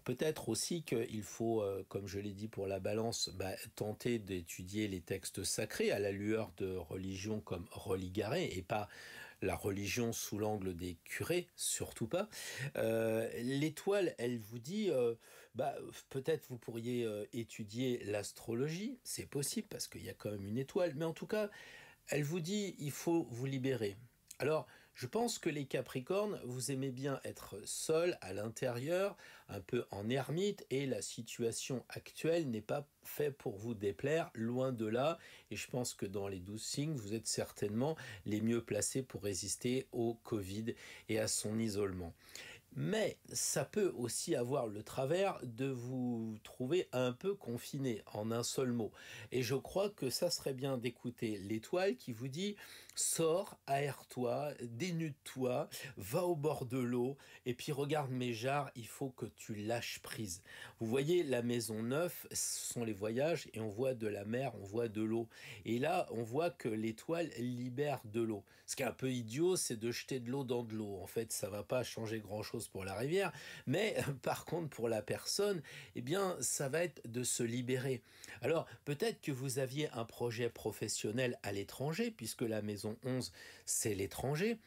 Peut-être aussi qu'il faut, comme je l'ai dit pour la balance, tenter d'étudier les textes sacrés à la lueur de religions comme Religaré, et pas la religion sous l'angle des curés, surtout pas. L'étoile, elle vous dit, peut-être vous pourriez étudier l'astrologie, c'est possible parce qu'il y a quand même une étoile, mais en tout cas, elle vous dit, il faut vous libérer. Alors, Je pense que les Capricornes, vous aimez bien être seul à l'intérieur, un peu en ermite, et la situation actuelle n'est pas fait pour vous déplaire, loin de là, et je pense que dans les 12 signes, vous êtes certainement les mieux placés pour résister au Covid et à son isolement. Mais ça peut aussi avoir le travers de vous trouver un peu confiné en un seul mot. Et je crois que ça serait bien d'écouter l'étoile qui vous dit « Sors, aère-toi, dénude-toi, va au bord de l'eau, et puis regarde mes jarres, il faut que tu lâches prise. » Vous voyez, la maison 9, ce sont les voyages, et on voit de la mer, on voit de l'eau. Et là, on voit que l'étoile libère de l'eau. Ce qui est un peu idiot, c'est de jeter de l'eau dans de l'eau. En fait, ça va pas changer grand-chose pour la rivière, mais par contre, pour la personne, eh bien, ça va être de se libérer. Alors, peut-être que vous aviez un projet professionnel à l'étranger, puisque la maison 11, c'est l'étranger.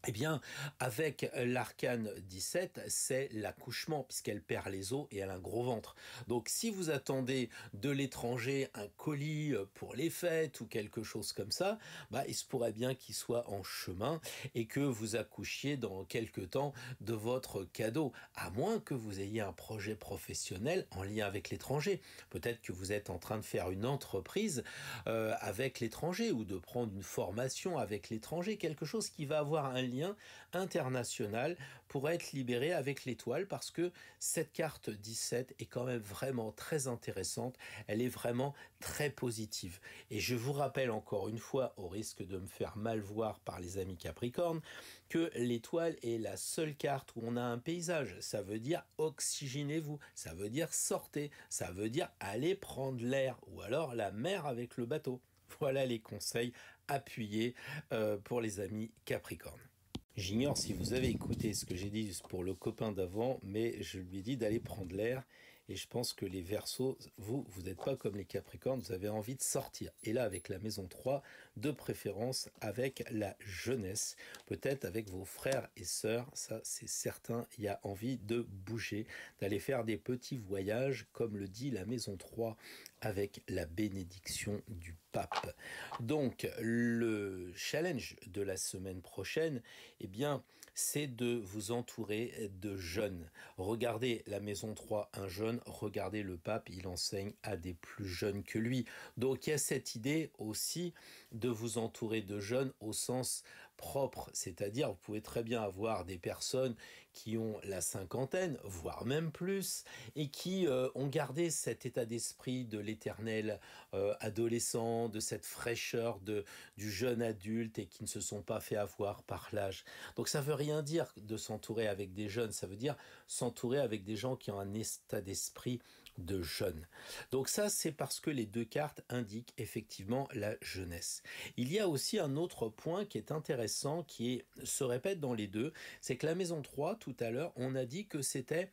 Eh bien, avec l'arcane 17, c'est l'accouchement, puisqu'elle perd les os et elle a un gros ventre. Donc, si vous attendez de l'étranger un colis pour les fêtes ou quelque chose comme ça, bah, il se pourrait bien qu'il soit en chemin et que vous accouchiez dans quelque temps de votre cadeau, à moins que vous ayez un projet professionnel en lien avec l'étranger. Peut-être que vous êtes en train de faire une entreprise avec l'étranger ou de prendre une formation avec l'étranger, quelque chose qui va avoir un lien international pour être libéré avec l'étoile, parce que cette carte 17 est quand même vraiment très intéressante, elle est vraiment très positive. Et je vous rappelle encore une fois, au risque de me faire mal voir par les amis Capricorne, que l'étoile est la seule carte où on a un paysage. Ça veut dire oxygénez-vous, ça veut dire sortez, ça veut dire allez prendre l'air, ou alors la mer avec le bateau. Voilà les conseils appuyés pour les amis Capricorne. J'ignore si vous avez écouté ce que j'ai dit pour le copain d'avant, mais je lui ai dit d'aller prendre l'air. Et je pense que les Verseaux, vous n'êtes pas comme les Capricornes, vous avez envie de sortir. Et là, avec la maison 3, de préférence avec la jeunesse, peut-être avec vos frères et sœurs, ça c'est certain, il y a envie de bouger, d'aller faire des petits voyages, comme le dit la maison 3, avec la bénédiction du pape. Donc, le challenge de la semaine prochaine, eh bien, c'est de vous entourer de jeunes. Regardez la maison 3, un jeune, regardez le pape, il enseigne à des plus jeunes que lui. Donc, il y a cette idée aussi de vous entourer de jeunes au sens propre, c'est-à-dire, vous pouvez très bien avoir des personnes qui ont la cinquantaine, voire même plus, et qui ont gardé cet état d'esprit de l'éternel adolescent, de cette fraîcheur du jeune adulte et qui ne se sont pas fait avoir par l'âge. Donc ça veut rien dire de s'entourer avec des jeunes, ça veut dire s'entourer avec des gens qui ont un état d'esprit de jeunes. Donc ça, c'est parce que les deux cartes indiquent effectivement la jeunesse. Il y a aussi un autre point qui est intéressant, se répète dans les deux, c'est que la maison 3, tout à l'heure, on a dit que c'était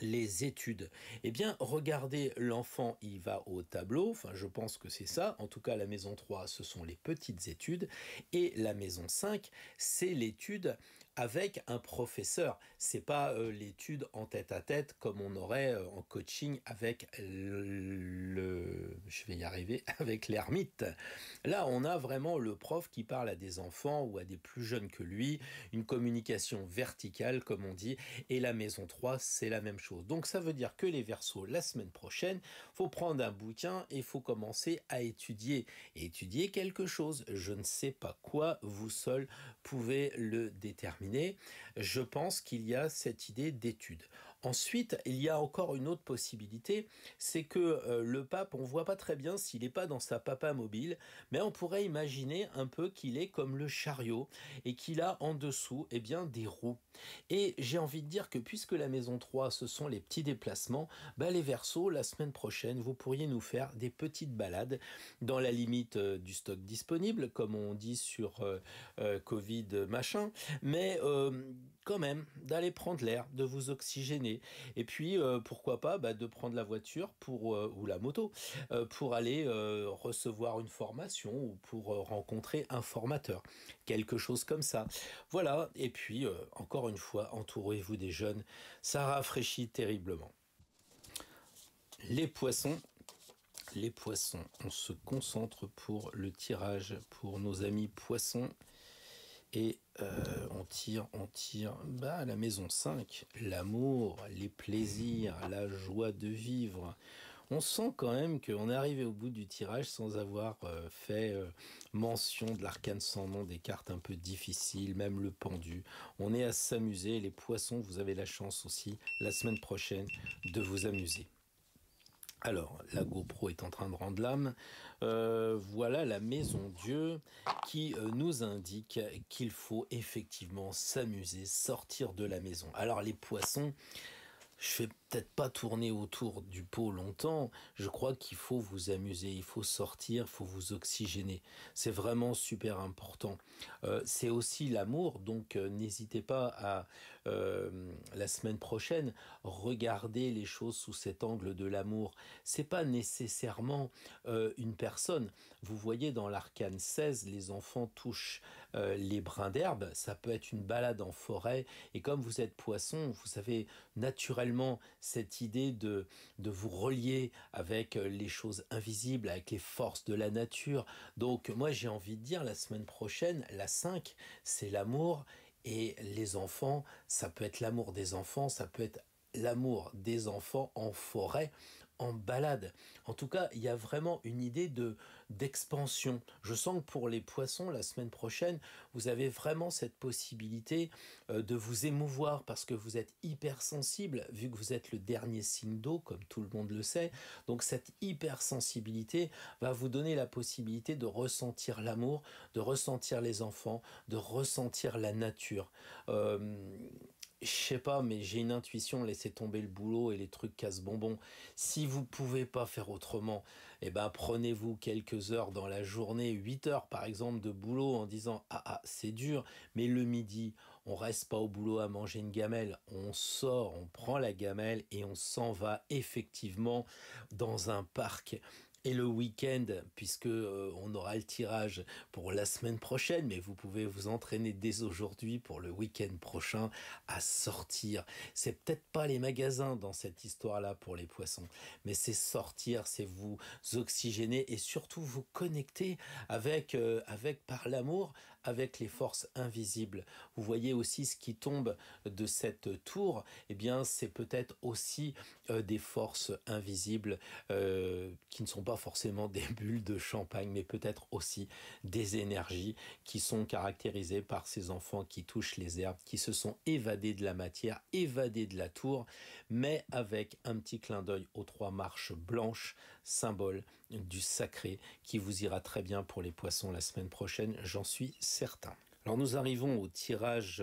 les études. Eh bien, regardez, l'enfant, il va au tableau, enfin je pense que c'est ça, en tout cas la maison 3, ce sont les petites études, et la maison 5, c'est l'étude avec un professeur. C'est pas l'étude en tête-à-tête comme on aurait en coaching avec je vais y arriver, avec l'ermite. Là, on a vraiment le prof qui parle à des enfants ou à des plus jeunes que lui, une communication verticale, comme on dit, et la maison 3, c'est la même chose. Donc ça veut dire que les Verseaux, la semaine prochaine, faut prendre un bouquin et faut commencer à étudier. Et étudier quelque chose, je ne sais pas quoi, vous seul pouvez le déterminer. Je pense qu'il y a cette idée d'étude. Ensuite, il y a encore une autre possibilité, c'est que le pape, on voit pas très bien s'il n'est pas dans sa papa mobile, mais on pourrait imaginer un peu qu'il est comme le chariot et qu'il a en dessous eh bien, des roues. Et j'ai envie de dire que puisque la maison 3, ce sont les petits déplacements, les Verseaux, la semaine prochaine, vous pourriez nous faire des petites balades dans la limite du stock disponible, comme on dit sur Covid machin, mais quand même d'aller prendre l'air, de vous oxygéner, et puis pourquoi pas de prendre la voiture ou la moto pour aller recevoir une formation ou pour rencontrer un formateur, quelque chose comme ça. Voilà, et puis encore une fois, entourez-vous des jeunes, ça rafraîchit terriblement. Les poissons, on se concentre pour le tirage pour nos amis poissons. Et on tire, bah, la maison 5, l'amour, les plaisirs, la joie de vivre. On sent quand même qu'on est arrivé au bout du tirage sans avoir fait mention de l'arcane sans nom, des cartes un peu difficiles, même le pendu. On est à s'amuser. Les poissons, vous avez la chance aussi, la semaine prochaine, de vous amuser. Alors, la GoPro est en train de rendre l'âme. Voilà la maison Dieu qui nous indique qu'il faut effectivement s'amuser, sortir de la maison. Alors, les poissons, je vais peut-être pas tourner autour du pot longtemps. Je crois qu'il faut vous amuser, il faut sortir, il faut vous oxygéner. C'est vraiment super important. C'est aussi l'amour, donc n'hésitez pas à la semaine prochaine regarder les choses sous cet angle de l'amour. C'est pas nécessairement une personne. Vous voyez dans l'arcane 16, les enfants touchent les brins d'herbe. Ça peut être une balade en forêt. Et comme vous êtes poisson, vous avez naturellement cette idée de vous relier avec les choses invisibles, avec les forces de la nature. Donc moi j'ai envie de dire la semaine prochaine, la 5, c'est l'amour, et les enfants, ça peut être l'amour des enfants, ça peut être l'amour des enfants en forêt, en balade. En tout cas, il y a vraiment une idée d'expansion. Je sens que pour les poissons, la semaine prochaine, vous avez vraiment cette possibilité de vous émouvoir parce que vous êtes hypersensible, vu que vous êtes le dernier signe d'eau, comme tout le monde le sait. Donc cette hypersensibilité va vous donner la possibilité de ressentir l'amour, de ressentir les enfants, de ressentir la nature. Je sais pas, mais j'ai une intuition, laissez tomber le boulot et les trucs casse-bonbons. Si vous pouvez pas faire autrement, eh ben, prenez-vous quelques heures dans la journée, 8 heures par exemple de boulot en disant, c'est dur, mais le midi, on reste pas au boulot à manger une gamelle. On sort, on prend la gamelle et on s'en va effectivement dans un parc. Et le week-end, puisque on aura le tirage pour la semaine prochaine, mais vous pouvez vous entraîner dès aujourd'hui pour le week-end prochain à sortir. C'est peut-être pas les magasins dans cette histoire-là pour les poissons, mais c'est sortir, c'est vous oxygéner et surtout vous connecter avec par l'amour, avec les forces invisibles. Vous voyez aussi ce qui tombe de cette tour, eh bien c'est peut-être aussi des forces invisibles qui ne sont pas forcément des bulles de champagne, mais peut-être aussi des énergies qui sont caractérisées par ces enfants qui touchent les herbes, qui se sont évadés de la matière, évadés de la tour, mais avec un petit clin d'œil aux 3 marches blanches, symbole du sacré, qui vous ira très bien pour les poissons la semaine prochaine, j'en suis certain. Alors nous arrivons au tirage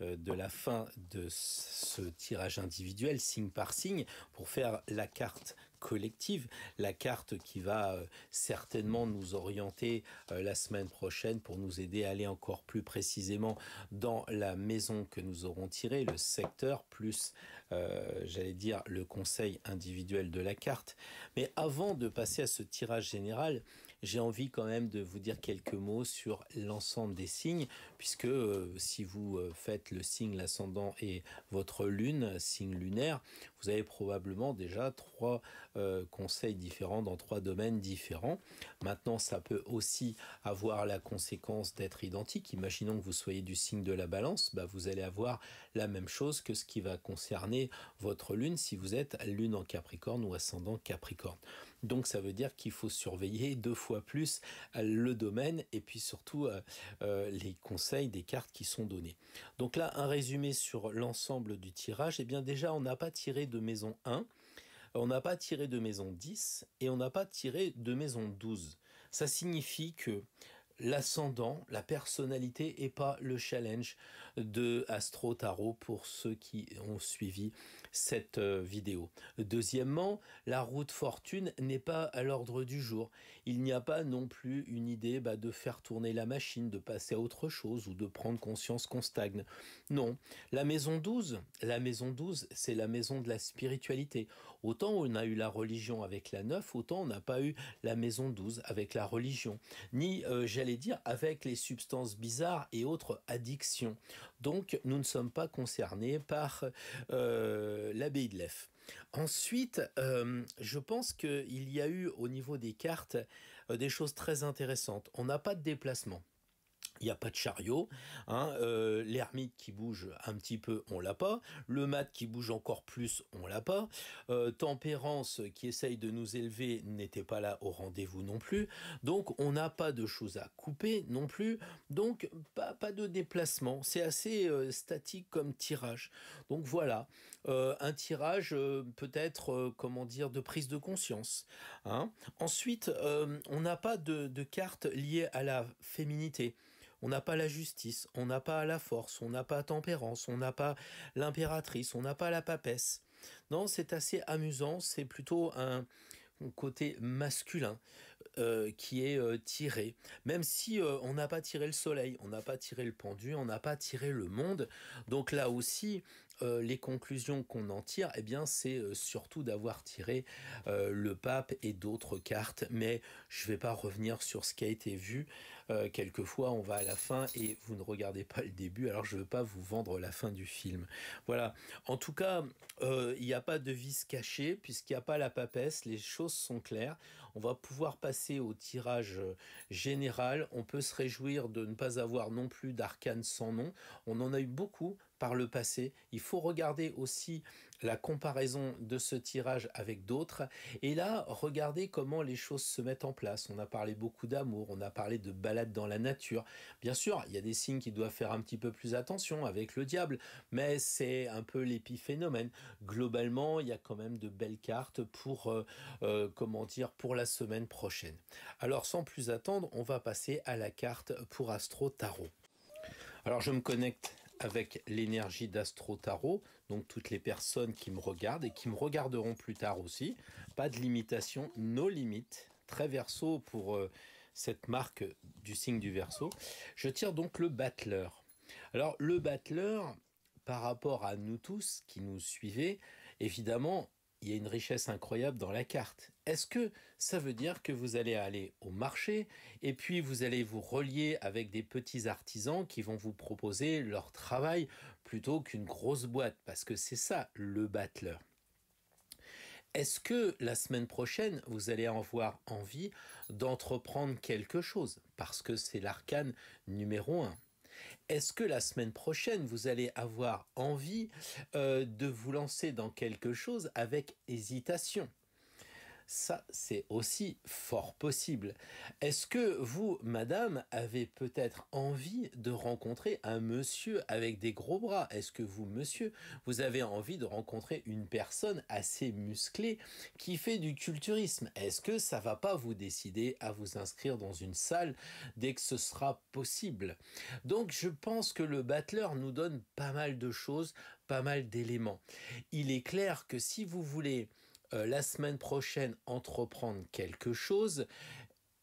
de la fin de ce tirage individuel, signe par signe, pour faire la carte collective, la carte qui va certainement nous orienter la semaine prochaine pour nous aider à aller encore plus précisément dans la maison que nous aurons tirée, le secteur, plus, j'allais dire, le conseil individuel de la carte. Mais avant de passer à ce tirage général, j'ai envie quand même de vous dire quelques mots sur l'ensemble des signes, puisque si vous faites le signe, l'ascendant et votre lune, signe lunaire, vous avez probablement déjà 3 conseils différents dans 3 domaines différents. Maintenant, ça peut aussi avoir la conséquence d'être identique. Imaginons que vous soyez du signe de la balance, vous allez avoir la même chose que ce qui va concerner votre lune si vous êtes lune en Capricorne ou ascendant Capricorne. Donc ça veut dire qu'il faut surveiller 2 fois plus le domaine et puis surtout les conseils des cartes qui sont donnés. Donc là, un résumé sur l'ensemble du tirage. Eh bien déjà, on n'a pas tiré de maison 1, on n'a pas tiré de maison 10 et on n'a pas tiré de maison 12. Ça signifie que l'ascendant, la personnalité et pas le challenge de Astro Tarot pour ceux qui ont suivi cette vidéo. Deuxièmement, la route fortune n'est pas à l'ordre du jour. Il n'y a pas non plus une idée de faire tourner la machine, de passer à autre chose ou de prendre conscience qu'on stagne. Non. La maison 12, c'est la maison de la spiritualité. Autant on a eu la religion avec la 9, autant on n'a pas eu la maison 12 avec la religion. Ni, j'allais dire, avec les substances bizarres et autres addictions. Donc, nous ne sommes pas concernés par l'abbaye de Lèves. Ensuite, je pense qu'il y a eu au niveau des cartes des choses très intéressantes. On n'a pas de déplacement. Il n'y a pas de chariot, hein, l'ermite qui bouge un petit peu, on l'a pas. Le mat qui bouge encore plus, on l'a pas. Tempérance qui essaye de nous élever n'était pas là au rendez-vous non plus. Donc on n'a pas de choses à couper non plus. Donc pas de déplacement. C'est assez statique comme tirage. Donc voilà, un tirage peut-être comment dire de prise de conscience. Hein. Ensuite, on n'a pas de carte liée à la féminité. On n'a pas la justice, on n'a pas la force, on n'a pas tempérance, on n'a pas l'impératrice, on n'a pas la papesse. Non, c'est assez amusant, c'est plutôt un côté masculin qui est tiré. Même si on n'a pas tiré le soleil, on n'a pas tiré le pendu, on n'a pas tiré le monde. Donc là aussi, les conclusions qu'on en tire, eh bien, c'est surtout d'avoir tiré le pape et d'autres cartes. Mais je vais pas revenir sur ce qui a été vu. Quelquefois, on va à la fin et vous ne regardez pas le début. Alors, je veux pas vous vendre la fin du film. Voilà. En tout cas, il n'y a pas de vice caché puisqu'il n'y a pas la papesse. Les choses sont claires. On va pouvoir passer au tirage général. On peut se réjouir de ne pas avoir non plus d'arcanes sans nom. On en a eu beaucoup par le passé. Il faut regarder aussi la comparaison de ce tirage avec d'autres. Et là, regardez comment les choses se mettent en place. On a parlé beaucoup d'amour, on a parlé de balade dans la nature. Bien sûr, il y a des signes qui doivent faire un petit peu plus attention avec le diable, mais c'est un peu l'épiphénomène. Globalement, il y a quand même de belles cartes pour, comment dire, pour la semaine prochaine. Alors, sans plus attendre, on va passer à la carte pour Astro Tarot. Alors, je me connecte avec l'énergie d'Astro Tarot, donc toutes les personnes qui me regardent et qui me regarderont plus tard aussi. Pas de limitation, no limite, très Verseau pour cette marque du signe du Verseau. Je tire donc le battleur. Alors le battleur, par rapport à nous tous qui nous suivez, évidemment, il y a une richesse incroyable dans la carte. Est-ce que ça veut dire que vous allez aller au marché et puis vous allez vous relier avec des petits artisans qui vont vous proposer leur travail plutôt qu'une grosse boîte? Parce que c'est ça le battleur. Est-ce que la semaine prochaine, vous allez avoir envie d'entreprendre quelque chose? Parce que c'est l'arcane numéro 1. Est-ce que la semaine prochaine, vous allez avoir envie de vous lancer dans quelque chose avec hésitation? Ça, c'est aussi fort possible. Est-ce que vous, madame, avez peut-être envie de rencontrer un monsieur avec des gros bras? Est-ce que vous, monsieur, vous avez envie de rencontrer une personne assez musclée qui fait du culturisme? Est-ce que ça va pas vous décider à vous inscrire dans une salle dès que ce sera possible? Donc, je pense que le battleur nous donne pas mal de choses, pas mal d'éléments. Il est clair que si vous voulez la semaine prochaine entreprendre quelque chose,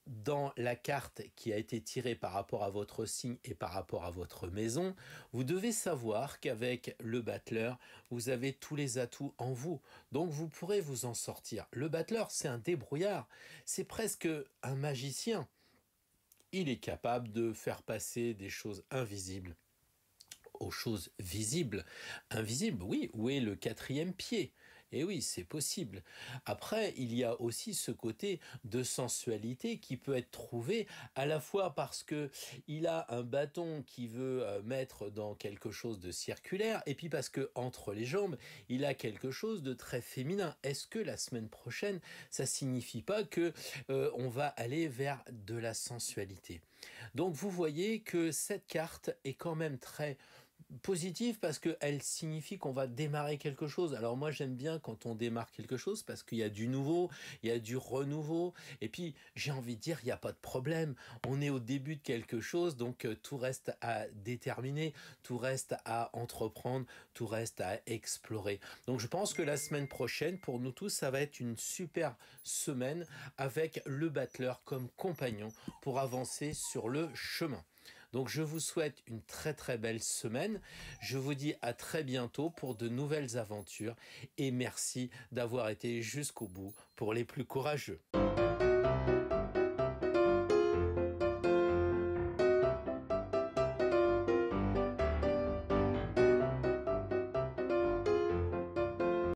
dans la carte qui a été tirée par rapport à votre signe et par rapport à votre maison, vous devez savoir qu'avec le battleur, vous avez tous les atouts en vous. Donc vous pourrez vous en sortir. Le battleur, c'est un débrouillard. C'est presque un magicien. Il est capable de faire passer des choses invisibles aux choses visibles. Invisibles, oui, où est le 4e pied? Et oui, c'est possible. Après, il y a aussi ce côté de sensualité qui peut être trouvé à la fois parce que il a un bâton qui veut mettre dans quelque chose de circulaire et puis parce que entre les jambes, il a quelque chose de très féminin. Est-ce que la semaine prochaine, ça signifie pas que on va aller vers de la sensualité? Donc vous voyez que cette carte est quand même très positive parce qu'elle signifie qu'on va démarrer quelque chose. Alors moi j'aime bien quand on démarre quelque chose parce qu'il y a du nouveau, il y a du renouveau et puis j'ai envie de dire il n'y a pas de problème. On est au début de quelque chose donc tout reste à déterminer, tout reste à entreprendre, tout reste à explorer. Donc je pense que la semaine prochaine pour nous tous ça va être une super semaine avec le battleur comme compagnon pour avancer sur le chemin. Donc je vous souhaite une très très belle semaine. Je vous dis à très bientôt pour de nouvelles aventures et merci d'avoir été jusqu'au bout pour les plus courageux.